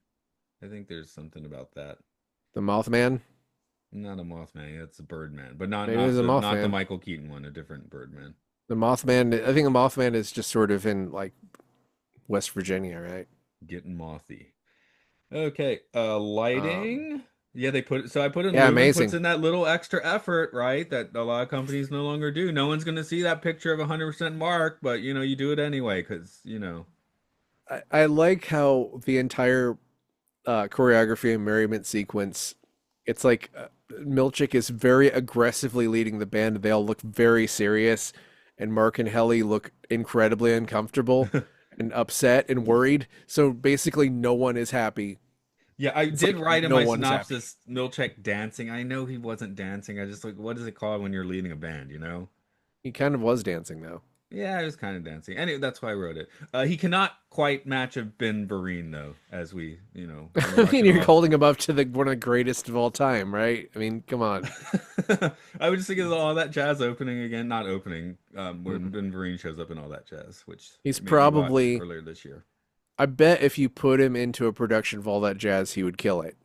I think there's something about that. The Mothman. Not a Mothman. That's a Birdman, but not Maybe there's a not the Mothman. Michael Keaton one. A different Birdman. The Mothman. I think the Mothman is just sort of in like West Virginia, right? Getting mothy. Okay, Um. lighting. Yeah, they put so I put in Yeah. Lumen puts Amazing. in that little extra effort, right? That a lot of companies no longer do. No one's gonna see that picture of 100% mark, but you do it anyway because. I like how the entire choreography and merriment sequence. It's like Milchick is very aggressively leading the band. They all look very serious, and Mark and Helly look incredibly uncomfortable and upset and worried. So basically, no one is happy. Yeah, I It's did like write in no my one's happy. synopsis Milchek dancing. I know he wasn't dancing. I just like what is it called when you're leading a band? He kind of was dancing though. Yeah, he was kind of dancing. Anyway, that's why I wrote it. He cannot quite match a Ben Vereen though, as when you I watch mean, it you're all. holding him up to the one of the greatest of all time, right? I mean, come on. I was just thinking of all that jazz opening again, not opening, where Mm. Ben Vereen shows up in all that jazz, which He's made me watch probably. earlier this year. I bet if you put him into a production of all that jazz, he would kill it.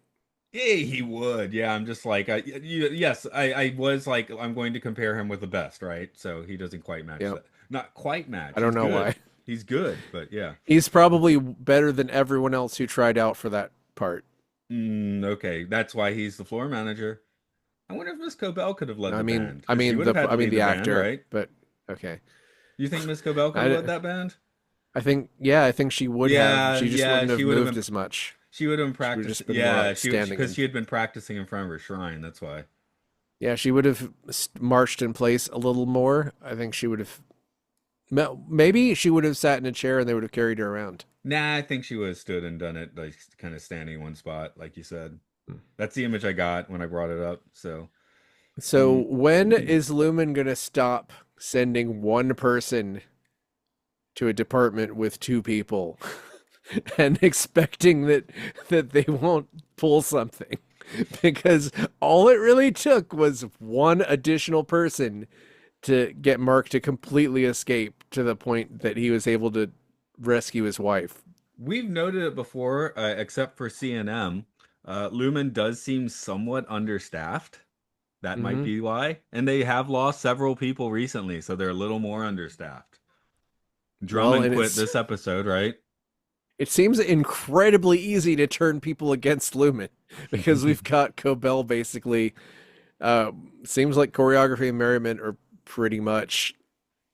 Yeah, he would. Yeah, I'm just like, yes, I was like, I'm going to compare him with the best, right? So he doesn't quite match Yep. that. Not quite match. I don't He's know good. why. He's good, but yeah. He's probably better than everyone else who tried out for that part. Okay, that's why he's the floor manager. I wonder if Miss Cobell could have led I the mean, band I because she mean would have had to lead the the band, actor, right? but okay. You think Miss Cobell could have led I, that band? I think, yeah, I think she would have. Yeah, She just yeah, wouldn't she have would have moved been. as much. She would have been She would have practicing. just been more Yeah, like she standing because in. she had been practicing in front of her shrine. That's why. Yeah, she would have marched in place a little more. I think she would have. Maybe she would have sat in a chair and they would have carried her around. Nah, I think she would have stood and done it like kind of standing in one spot, like you said. That's the image I got when I brought it up. So, So mm. when is Lumen gonna stop sending one person to a department with two people and expecting that they won't pull something? Because all it really took was one additional person to get Mark to completely escape to the point that he was able to rescue his wife. We've noted it before, except for C&M. Lumen does seem somewhat understaffed. That might Hmm. be why. And they have lost several people recently, so they're a little more understaffed. Well, Drummond and quit this episode, right? it seems incredibly easy to turn people against Lumen because we've got Cobell basically. Seems like choreography and merriment are pretty much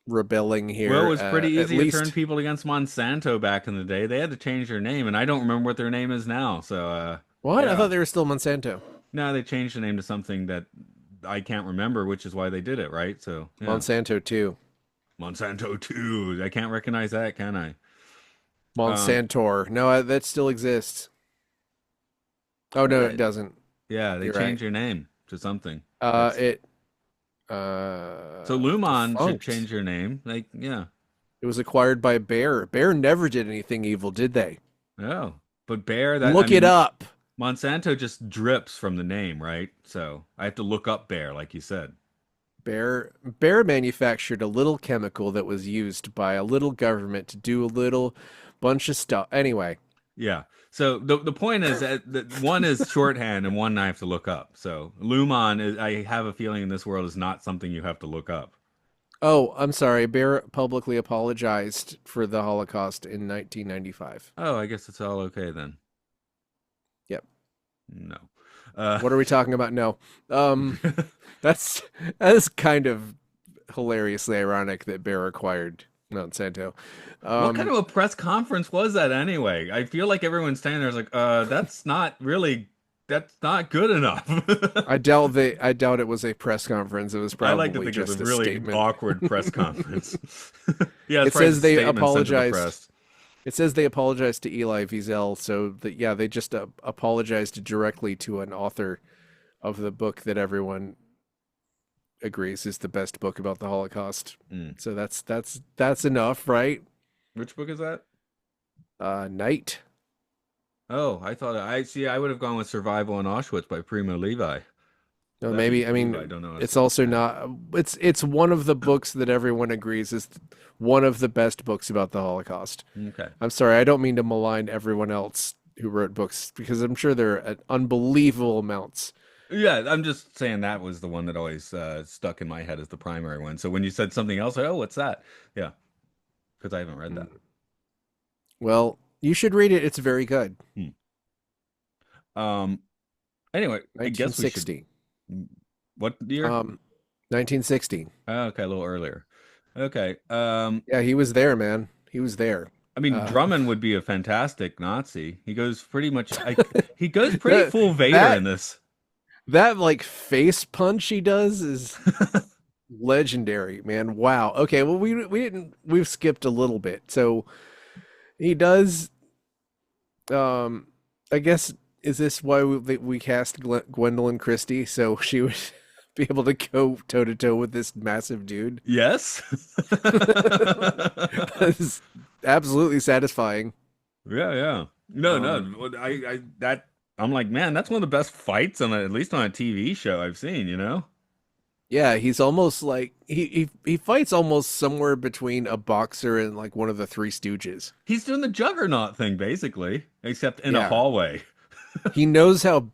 rebelling Well, it here. was pretty At easy to turn least people against Monsanto back in the day. They had to change their name, and I don't remember what their name is now. So, what? I yeah. thought they were still Monsanto. No, they changed the name to something that I can't remember, which is why they did it, right? So, yeah. Monsanto too. Monsanto 2. I can't recognize that, can I? Um, Monsantor. No, that still exists. Oh no, it what? doesn't. Yeah, they You're right. changed their name to something. Uh, That's it so Lumon should defunct. change their name. Like, yeah. It was acquired by Bear. Bear never did anything evil, did they? Oh. But Bear, that I Look it mean, up. Monsanto just drips from the name, right? So I have to look up Bear, like you said. Bear manufactured a little chemical that was used by a little government to do a little bunch of stuff. Anyway, Yeah. So the point is that one is shorthand and one I have to look up. So Lumon is I have a feeling in this world is not something you have to look up. oh, I'm sorry. Bear publicly apologized for the Holocaust in 1995. Oh, I guess it's all okay then. Yep. No. Uh, What are we talking about? No. Um, that's that's kind of hilariously ironic that Bear acquired Monsanto. what kind Um, of a press conference was that anyway? I feel like everyone's standing there is like, that's not good enough. I doubt it was a press conference. It was I like to probably think it was a just a really statement. awkward press conference. Yeah, it's It probably just says a they statement sent to the apologized. press. It says they apologized to Eli Wiesel, so that yeah, they just apologized directly to an author of the book that everyone agrees is the best book about the Holocaust. Mm. So that's enough, right? Which book is that? Night. Oh, I thought I see. I would have gone with Survival in Auschwitz by Primo Levi. No, Levi, maybe I Levi. I mean don't know how to it's say his also name. not. It's one of the books that everyone agrees is one of the best books about the Holocaust. Okay. I'm sorry, I don't mean to malign everyone else who wrote books because I'm sure there are unbelievable amounts. Yeah, I'm just saying that was the one that always stuck in my head as the primary one. So when you said something else, oh, what's that? Yeah, because I haven't read that. Mm. Well, you should read it. It's very good. Hmm. Um. Anyway, I guess we should. 1960. What year? 1960. Oh, okay, a little earlier. Okay. Yeah, he was there, man. He was there. I mean, Uh, Drummond would be a fantastic Nazi. He goes pretty much. He goes pretty that full Vader that in this. that like face punch he does is legendary, man. Wow. Okay, well we've skipped a little bit. So he does I guess is this why we cast Gwendolyn Christie so she would be able to go toe to toe with this massive dude? Yes. It's absolutely satisfying. Yeah, yeah. No, Um no. I'm like, man, that's one of the best fights on at least on a TV show I've seen, you know? yeah, he's almost like he fights almost somewhere between a boxer and like one of the Three Stooges. He's doing the juggernaut thing basically, except in a Yeah. hallway. He knows how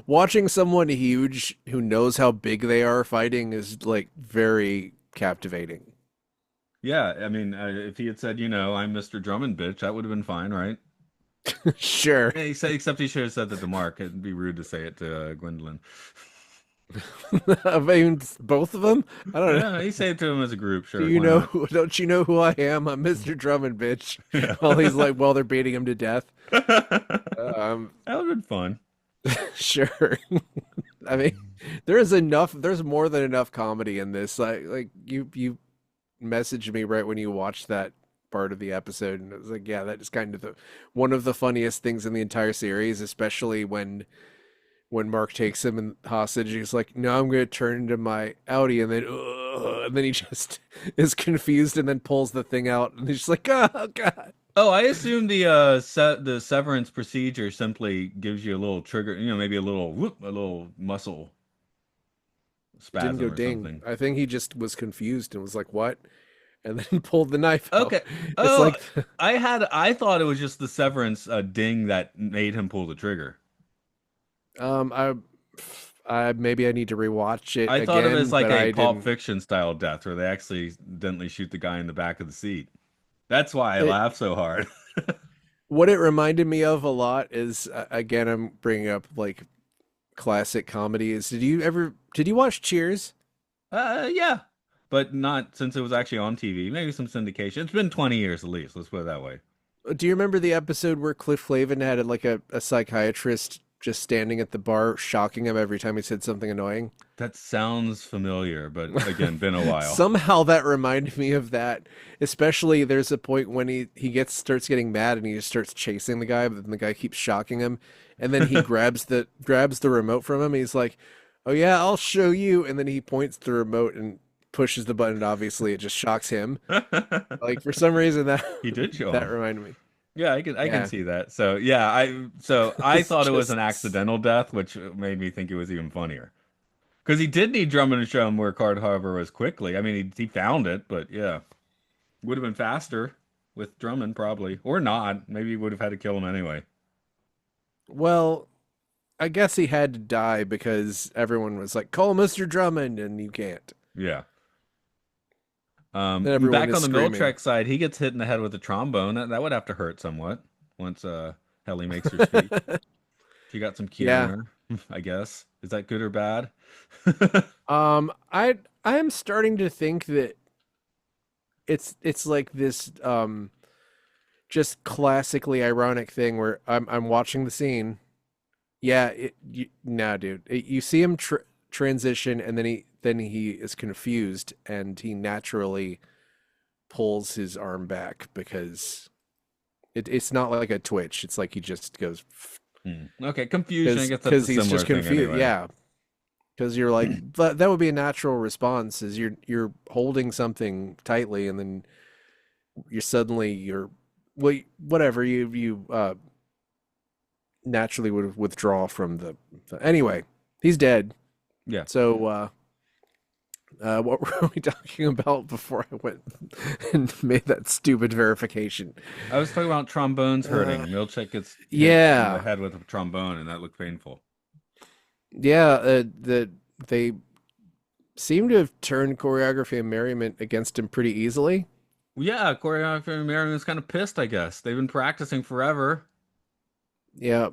watching someone huge who knows how big they are fighting is like very captivating. Yeah, I mean, if he had said, I'm Mr. Drummond, bitch, that would have been fine, right? Sure. Yeah, except he should have said that to Mark. It'd be rude to say it to Gwendolyn. I mean, both of them? I don't know. Yeah, he said it to him as a group. Do Sure, you why know not? who, don't you know who I am? I'm Mr. Drummond, bitch. Yeah. While they're beating him to death. Um, That would have been fun. sure. I mean, there's more than enough comedy in this. Like you messaged me right when you watched that part of the episode, and it was like, yeah, that is kind of the one of the funniest things in the entire series, especially when Mark takes him in hostage. He's like, no, I'm going to turn into my Audi, and then he just is confused and then pulls the thing out, and he's just like, oh god. Oh, I assume the severance procedure simply gives you a little trigger, maybe a little whoop, a little muscle It didn't go spasm or ding. something. I think he just was confused and was like, what? And then pulled the knife out. Okay. It's Oh, like, I thought it was just the severance ding that made him pull the trigger. um, I, I maybe I need to rewatch it I thought of it as again, like but a I Pulp didn't. Fiction style death where they accidentally shoot the guy in the back of the seat. That's why I It laugh so hard. what it reminded me of a lot is again, I'm bringing up like classic comedies. Did you watch Cheers? Yeah, but not since it was actually on TV. Maybe some syndication. It's been 20 years at least. Let's put it that way. Do you remember the episode where Cliff Clavin had like a psychiatrist just standing at the bar, shocking him every time he said something annoying? That sounds familiar, but again, been a while. Somehow that reminded me of that. Especially there's a point when he starts getting mad and he just starts chasing the guy, but then the guy keeps shocking him, and then he grabs the remote from him. He's like, "Oh yeah, I'll show you," and then he points the remote and pushes the button. And obviously, it just shocks him. Like for some reason that He did show that him. reminded me. Yeah, I can Yeah, see that. So yeah, I it's thought it was an just accidental death, which made me think it was even funnier. Because he did need Drummond to show him where Card Harbor was quickly. I mean, he found it, but yeah, would have been faster with Drummond probably, or not. Maybe he would have had to kill him anyway. well. I guess he had to die because everyone was like, "Call Mr. Drummond," and you can't. Yeah. Then everyone Back is on the screaming. Miltrek side, he gets hit in the head with a trombone. That would have to hurt somewhat once Helly makes her speech. She got some Kier in Yeah. her, I guess. Is that good or bad? I am starting to think that it's like this just classically ironic thing where I'm watching the scene. Yeah, nah, dude. You see him transition, and then he is confused, and he naturally pulls his arm back because it's not like a twitch. It's like he just goes Hmm. Okay, confusion. I because guess that's a because he's similar just thing confused. anyway. Yeah, because you're like that would be a natural response. Is you're holding something tightly, and then you're well, whatever you naturally would withdraw from anyway. He's dead. Yeah. So what were we talking about before I went and made that stupid verification? I was talking about trombones Uh, hurting. Milchek gets hit in the yeah, head with a trombone, and that looked painful. yeah. They seem to have turned choreography and merriment against him pretty easily. Well, yeah, choreographer and Marion was kind of pissed, I guess. They've been practicing forever. Yeah.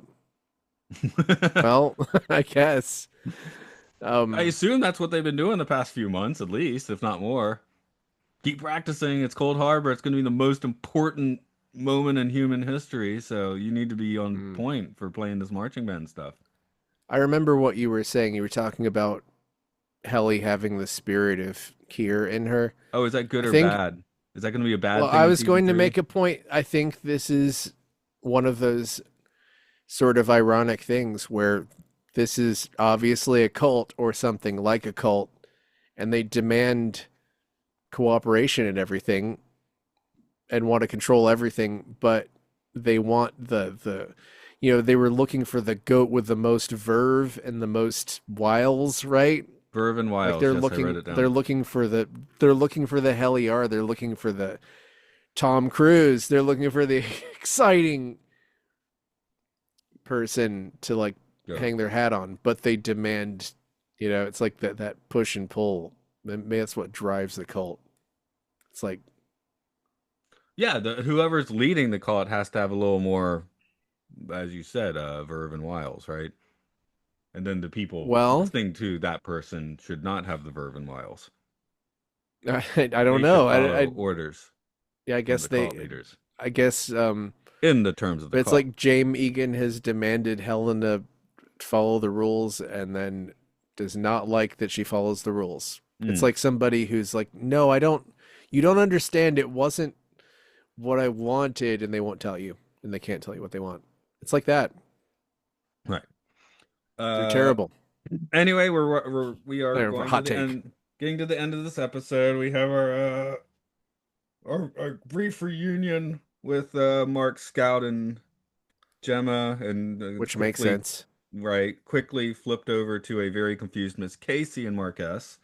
Well, I guess. I Um, assume that's what they've been doing the past few months, at least, if not more. Keep practicing. It's Cold Harbor. It's going to be the most important moment in human history, so you need to be on mm. point for playing this marching band stuff. I remember what you were saying. You were talking about Helly having the spirit of Kier in her. Oh, is that good I or think, bad? Is that going to be a well, bad thing I in was season going to three? make a point. I think this is one of those sort of ironic things where this is obviously a cult or something like a cult, and they demand cooperation and everything and want to control everything, but they want they were looking for the goat with the most verve and the most wiles, right? Verve and Like Wiles. Yes, I wrote it they're down. looking for they're looking for the Heliar, they're looking for the Tom Cruise, they're looking for the exciting person to like Go. hang their hat on, but they demand, it's like that push and pull. Maybe that's what drives the cult. It's like, Yeah, whoever's leading the cult has to have a little more, as you said, Verve and Wiles, right? And then the people well, listening to that person should not have the Verve and Wiles. I don't They should know. follow orders Yeah, I from guess the cult leaders I guess, in the terms of the but it's cult. like James Egan has demanded Helen to follow the rules and then does not like that she follows the rules. It's Mm, like somebody who's like, no, you don't understand. It wasn't what I wanted, and they won't tell you, and they can't tell you what they want. It's like that. right. They're Uh, terrible. anyway, we are They're a going to hot the take. end, getting to the end of this episode. We have our brief reunion with Mark Scout and Gemma, and Which makes quickly, sense. right, quickly flipped over to a very confused Miss Casey and Marquess.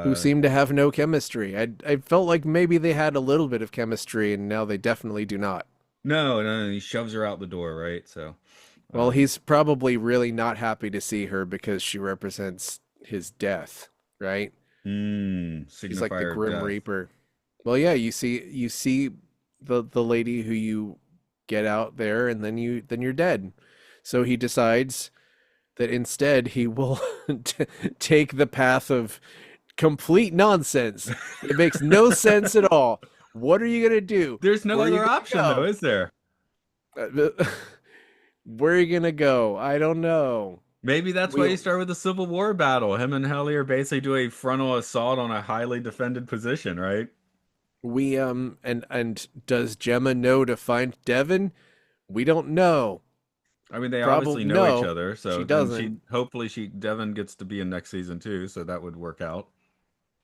Who Uh, seem to have no chemistry. I felt like maybe they had a little bit of chemistry, and now they definitely do not. no, no, he shoves her out the door, right? So, Well, um, he's probably really not happy to see her because she represents his death, right? She's like the signifier of Grim death. Reaper. Well, yeah, you see the lady who you get out there, and then you're dead. So he decides that instead he will take the path of complete nonsense. It makes no sense at all. What are you gonna do? There's no Where are you other gonna option, though, go? is there? Where are you gonna go? I don't know. Maybe that's why We you start with the Civil War battle. Him and Helly are basically doing a frontal assault on a highly defended position, right? and does Gemma know to find Devon? We don't know. I mean, they Probably obviously know each no, other, she so and doesn't. she hopefully she Devin gets to be in next season too, so that would work out.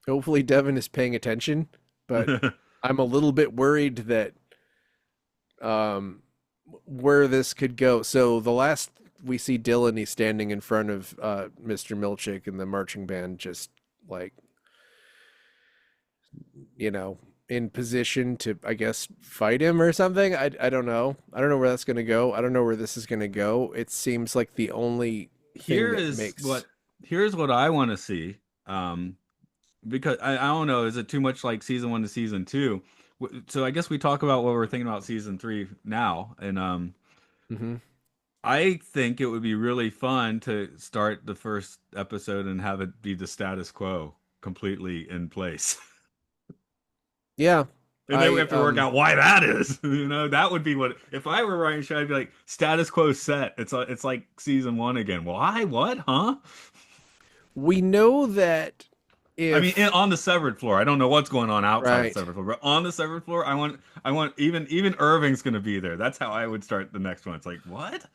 Hopefully Devon is paying attention, but I'm a little bit worried that um where this could go. So the last we see Dylan, he's standing in front of Mr. Milchick and the marching band, just like, you know, in position to, I guess, fight him or something. I don't know. I don't know where that's gonna go. I don't know where this is gonna go. It seems like the only thing Here that is makes. what here's what I want to see. Because I don't know, is it too much like season one to season two? So I guess we talk about what we're thinking about season three now, and Mhm. I think it would be really fun to start the first episode and have it be the status quo completely in place. Yeah, And then we I have to work out why that is. That would be what if I were writing a show, I'd be like, status quo set. It's like season one again. Why? What? Huh? we know that I mean, if on the severed floor. I don't know what's going on outside the right. severed floor, but on the severed floor, I want even Irving's going to be there. That's how I would start the next one. It's like what?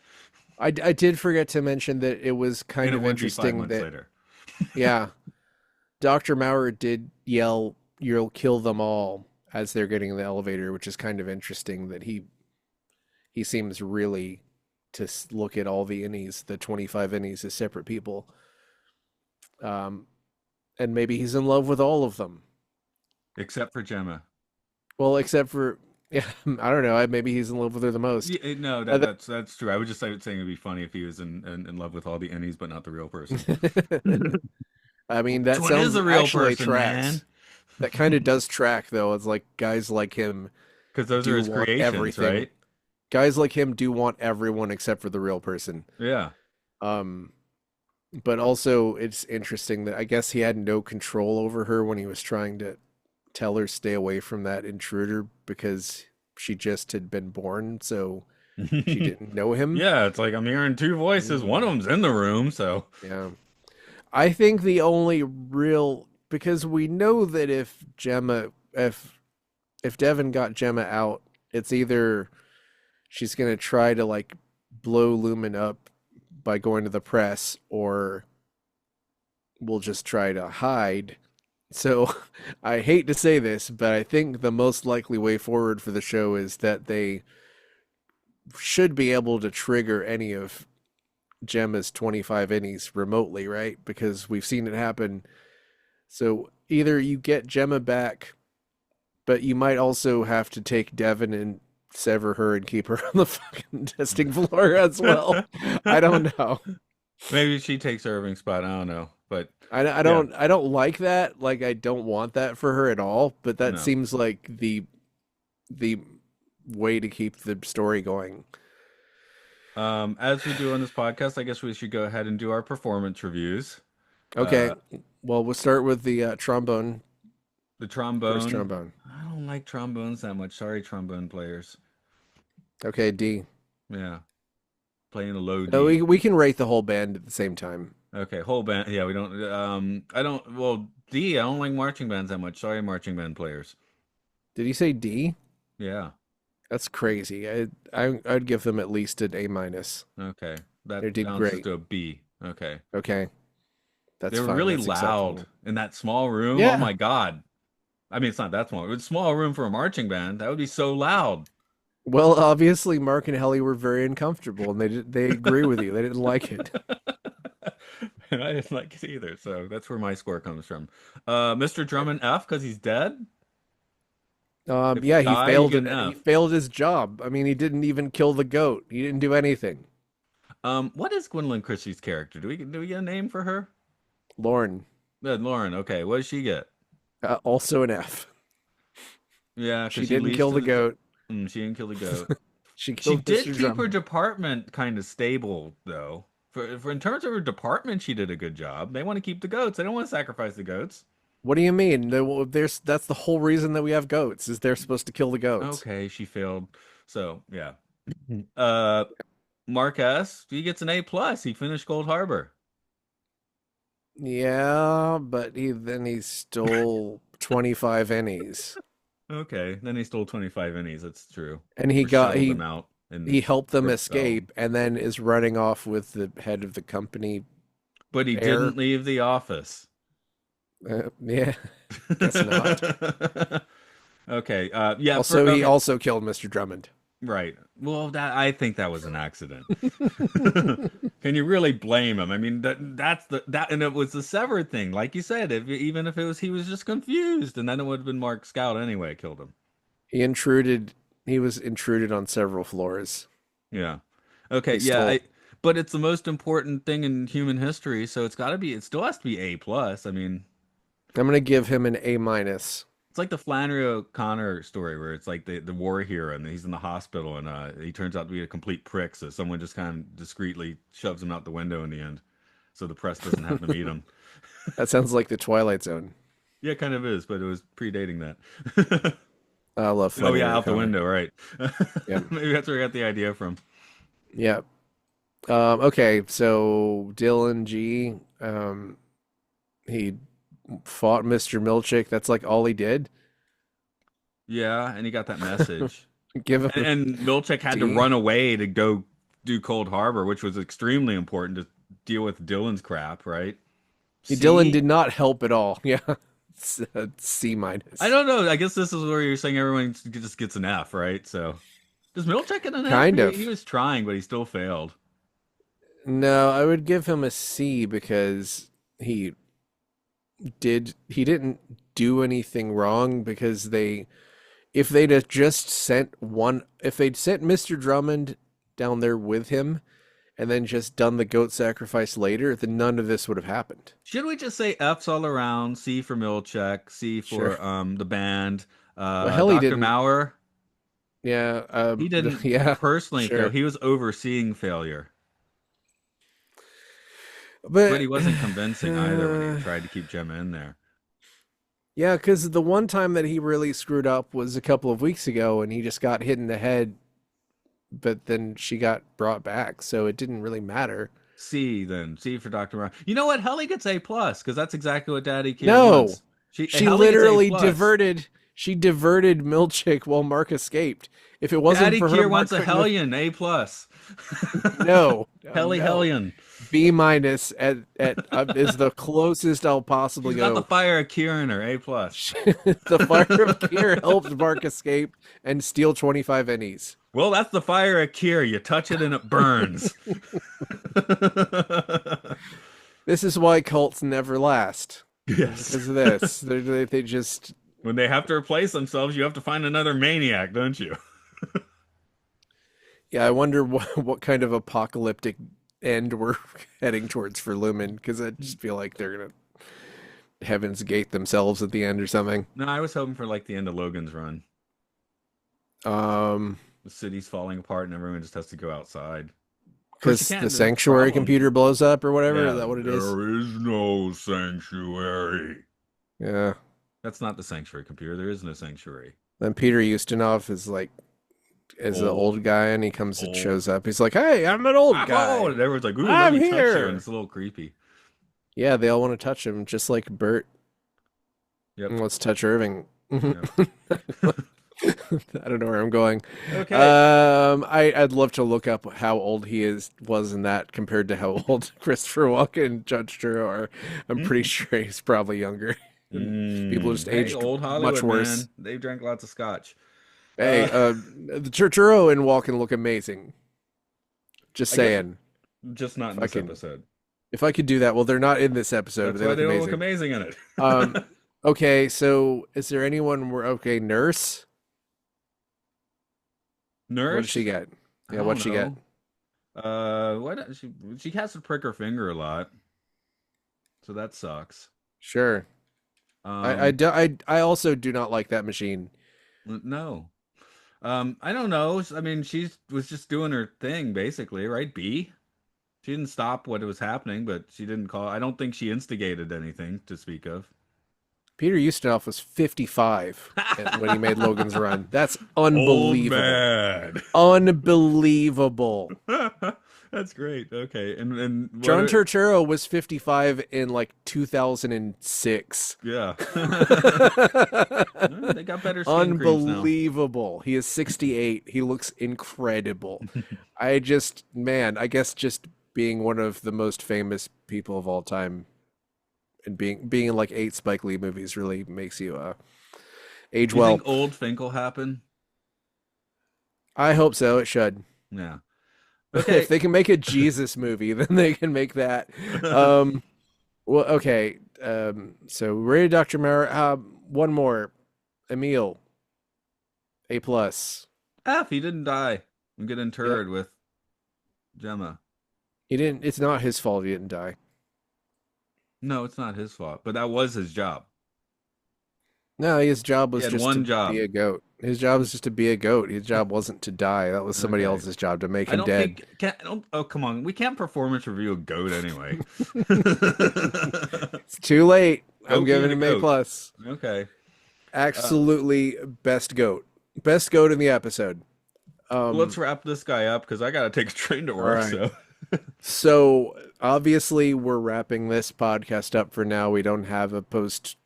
I did forget to mention that it was And kind it of would be five interesting months that later. yeah, Dr. Maurer did yell, "You'll kill them all," as they're getting in the elevator, which is kind of interesting that he seems really to look at all the innies, the 25 innies, as separate people. Um, and maybe he's in love with all of them. Except for Gemma. Well, except for yeah, I don't know. Maybe he's in love with her the most. Yeah, no, Uh, that's true. I would just saying it'd be funny if he was in love with all the innies, but not the real person. I mean, Which that one is sounds the real actually person, tracks. man? That kind of does track, though. It's like guys like him Because those are do his want creations, everything. right? Guys like him do want everyone except for the real person. Yeah. Um, but also, it's interesting that I guess he had no control over her when he was trying to tell her stay away from that intruder because she just had been born, so she didn't know him. Yeah, it's like I'm hearing two voices. One of Mm, them's in the room, so yeah. I think the only real because we know that if Devin got Gemma out, it's either she's gonna try to like blow Lumen up by going to the press, or we'll just try to hide. So I hate to say this, but I think the most likely way forward for the show is that they should be able to trigger any of Gemma's 25 innies remotely, right? Because we've seen it happen. So either you get Gemma back, but you might also have to take Devin and sever her and keep her on the fucking testing floor as well. I don't know. maybe she takes Irving's spot. I don't know, but I yeah, don't I don't like that. Like I don't want that for her at all, but that no. seems like the way to keep the story going. As we do on this podcast, I guess we should go ahead and do our performance reviews. Okay. Uh, Well, we'll start with the trombone, the first trombone. trombone. I don't like trombones that much. Sorry, trombone players. Okay, D. Yeah, playing a low No, D. we can rate the whole band at the same time. Okay, whole band. Yeah, we don't. I don't. Well, D. I don't like marching bands that much. Sorry, marching band players. Did you say D? Yeah. That's crazy. I'd give them at least an A minus. Okay. They That did bounces great. to a B. Okay. Okay, They that's were fine. really That's loud acceptable. in that small room. Oh Yeah. my God. I mean, it's not that small. It's a small room for a marching band. That would be so loud. Well, obviously, Mark and Helly were very uncomfortable, and they agree with you. They didn't like it. And I didn't like it either. So that's where my score comes from. Mr. Drummond F because he's dead. If you Yeah, die, you get an he F. failed his job. I mean, he didn't even kill the goat. He didn't do anything. What is Gwendolyn Christie's character? Do we get a name for her? Lauren, Lauren. Okay, what does she get? also an F. Yeah, She because she didn't leaves kill to the the. goat. She didn't kill the goat. She She killed did Mr. keep her Drummond. department kind of stable, though. For in terms of her department, she did a good job. They want to keep the goats. They don't want to sacrifice the goats. What do you mean? There's that's the whole reason that we have goats is they're supposed to kill the goats. Okay, she failed. So yeah. Uh, Mark S. He gets an A plus. He finished Gold Harbor. Yeah, but he stole 25 innies. Okay, then he stole 25 innies. That's true. And Or shuttled them out he in helped them Brookville. escape and then is running off with the head of the company But he heir. didn't leave the office. Yeah, guess not. Okay. Yeah. Also, For he okay. also killed Mr. Drummond. Right. Well, that I think that was an accident. Can you really blame him? I mean, and it was the severed thing, like you said. Even if it was he was just confused, and then it would have been Mark Scout anyway, killed him. He intruded. He was intruded on several floors. Yeah. Okay. He Yeah. stole. But it's the most important thing in human history, so it's got to be. It still has to be A plus. I mean, I'm gonna give him an A minus. It's like the Flannery O'Connor story where it's like the war hero and he's in the hospital and he turns out to be a complete prick, so someone just kind of discreetly shoves him out the window in the end, so the press doesn't have to meet him. That sounds like the Twilight Zone. Yeah, it kind of is, but it was predating that. I love Oh yeah, Flannery out the O'Connor. window, right? Yep. Maybe that's where I got the idea from. Yep. Okay, so Dylan G, he fought Mr. Milchick. That's like all he did. Yeah, and he got that message. Give him a And Milchek had to D. run away to go do Cold Harbor, which was extremely important to deal with Dylan's crap, right? Dylan C? did not help at all. Yeah. It's a C I minus. don't know. I guess this is where you're saying everyone just gets an F, right? So does Milchek get an F? Kind He of. was trying, but he still failed. No, I would give him a C because he he didn't do anything wrong because if they'd have just if they'd sent Mr. Drummond down there with him and then just done the goat sacrifice later, then none of this would have happened. Should we just say F's all around? C for Milchek, C Sure. for the band. Well, hell, he Dr. didn't. Maurer, Yeah. he didn't Yeah. personally fail. Sure. He was overseeing failure. But he But wasn't convincing either when he tried to keep Gemma in there. yeah, because the one time that he really screwed up was a couple of weeks ago, and he just got hit in the head. But then she got brought back, so it didn't really matter. C then. C for Dr. Maurer. You know what? Helly gets A plus because that's exactly what Daddy Kier No, wants. she Helly gets A literally plus. diverted. She diverted Milchick while Mark escaped. If it wasn't Daddy for her, Kier Mark wants a couldn't have. Hellion A plus. No, Helly no. Hellion. B minus at is the closest I'll possibly She's got the go. fire of Kier in her A plus. The fire of Kier helped Mark escape and steal 25 pennies. Well, that's the fire of Kier. You touch it and it burns. This is why cults never last. Yes. Because of this. They just. When they have to replace themselves, you have to find another maniac, don't you? Yeah, I wonder what kind of apocalyptic end we're heading towards for Lumen, because I just feel like they're gonna Heaven's Gate themselves at the end or something. No, I was hoping for like the end of Logan's run. Um, The city's falling apart and everyone just has to go outside. Of course, you because the can't. There's a sanctuary problem. computer blows up or whatever. Is Yeah, that what it is? there is no sanctuary. Yeah. That's not the sanctuary computer. There is no sanctuary. Then Peter Ustinov is like is the Old, old guy, and he comes and old. shows up. He's like, "Hey, I'm an old I'm guy. old. And everyone's like, ooh, let I'm me touch you. And here." it's a little creepy. Yeah, they all want to touch him, just like Bert Yep. wants to touch Irving. Yep. I don't know where I'm going. Okay. I'd love to look up how old he was in that compared to how old Christopher Walken and Judge Drew are. I'm pretty sure he's probably younger. And people just Hey, aged old much Hollywood, man. worse. They drank lots of scotch. Hey, the Turturro and Walken look amazing. Just I guess saying. just not in If I this can, episode. if I could do that, well, they're not in this episode, but That's they why look they don't look amazing. amazing in it. Okay, so is there anyone where okay, Nurse? What did she Nurse? get? I Yeah, what'd don't she get? know. What she has to prick her finger a lot, so that sucks. Sure. Um, I also do not like that machine. no. I don't know. I mean, she was just doing her thing, basically, right? B. She didn't stop what was happening, but she didn't call. I don't think she instigated anything to speak of. Peter Ustinov was 55 when he made Logan's Run. That's Old unbelievable. man. Unbelievable. That's great. Okay, and what? John Turturro was 55 in like 2006. Yeah. They got better skin creams now. Unbelievable. He is 68. He looks incredible. Man, I guess just being one of the most famous people of all time and being in like 8 Spike Lee movies really makes you age You well. think old Fink will happen? I hope so. It should. Yeah. If Okay. they can make a Jesus movie, then they can make that. Um, well, okay. So rated Dr. Mara. One more. Emil. A plus. F, he didn't die and get Yep. interred with Gemma. He didn't. It's not his fault he didn't die. No, it's not his fault, but that was his job. No, his job He was had just to one be job. a goat. His job was just to be a goat. His job wasn't to die. That was somebody Okay. else's job to make I him don't dead. think can I don't, oh come on. We can't performance review a goat anyway. It's too late. I'm Goat giving being a him A goat. plus. Okay. Uh, Absolutely best goat. Best goat in the episode. well, let's Um, wrap this guy up because I gotta take a train to all work. right. So So obviously we're wrapping this podcast up for now. We don't have a post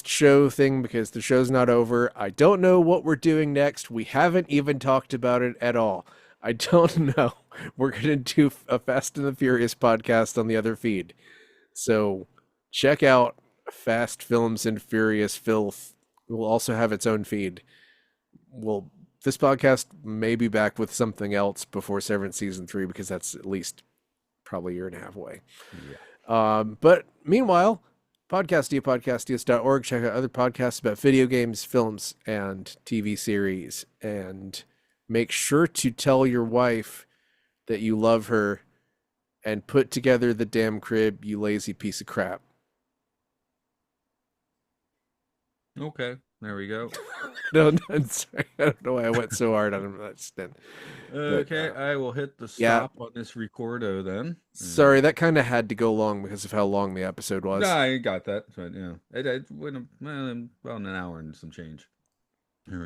show thing because the show's not over. I don't know what we're doing next. We haven't even talked about it at all. I don't know. We're gonna do a Fast and the Furious podcast on the other feed. So check out Fast Films and Furious Filth. We'll also have its own feed. We'll This podcast may be back with something else before Severance season 3 because that's at least probably a year and a half away. yeah. But meanwhile, podcastiapodcastias.org. Check out other podcasts about video games, films, and TV series. And make sure to tell your wife that you love her and put together the damn crib, you lazy piece of crap. Okay. There we go. I'm sorry. I don't know why I went so hard on that stint. But Okay, I will hit the yeah, stop on this recordo then. sorry, that kind of had to go long because of how long the episode No, was. I got that. But yeah, it went about an hour and some change. Here we go.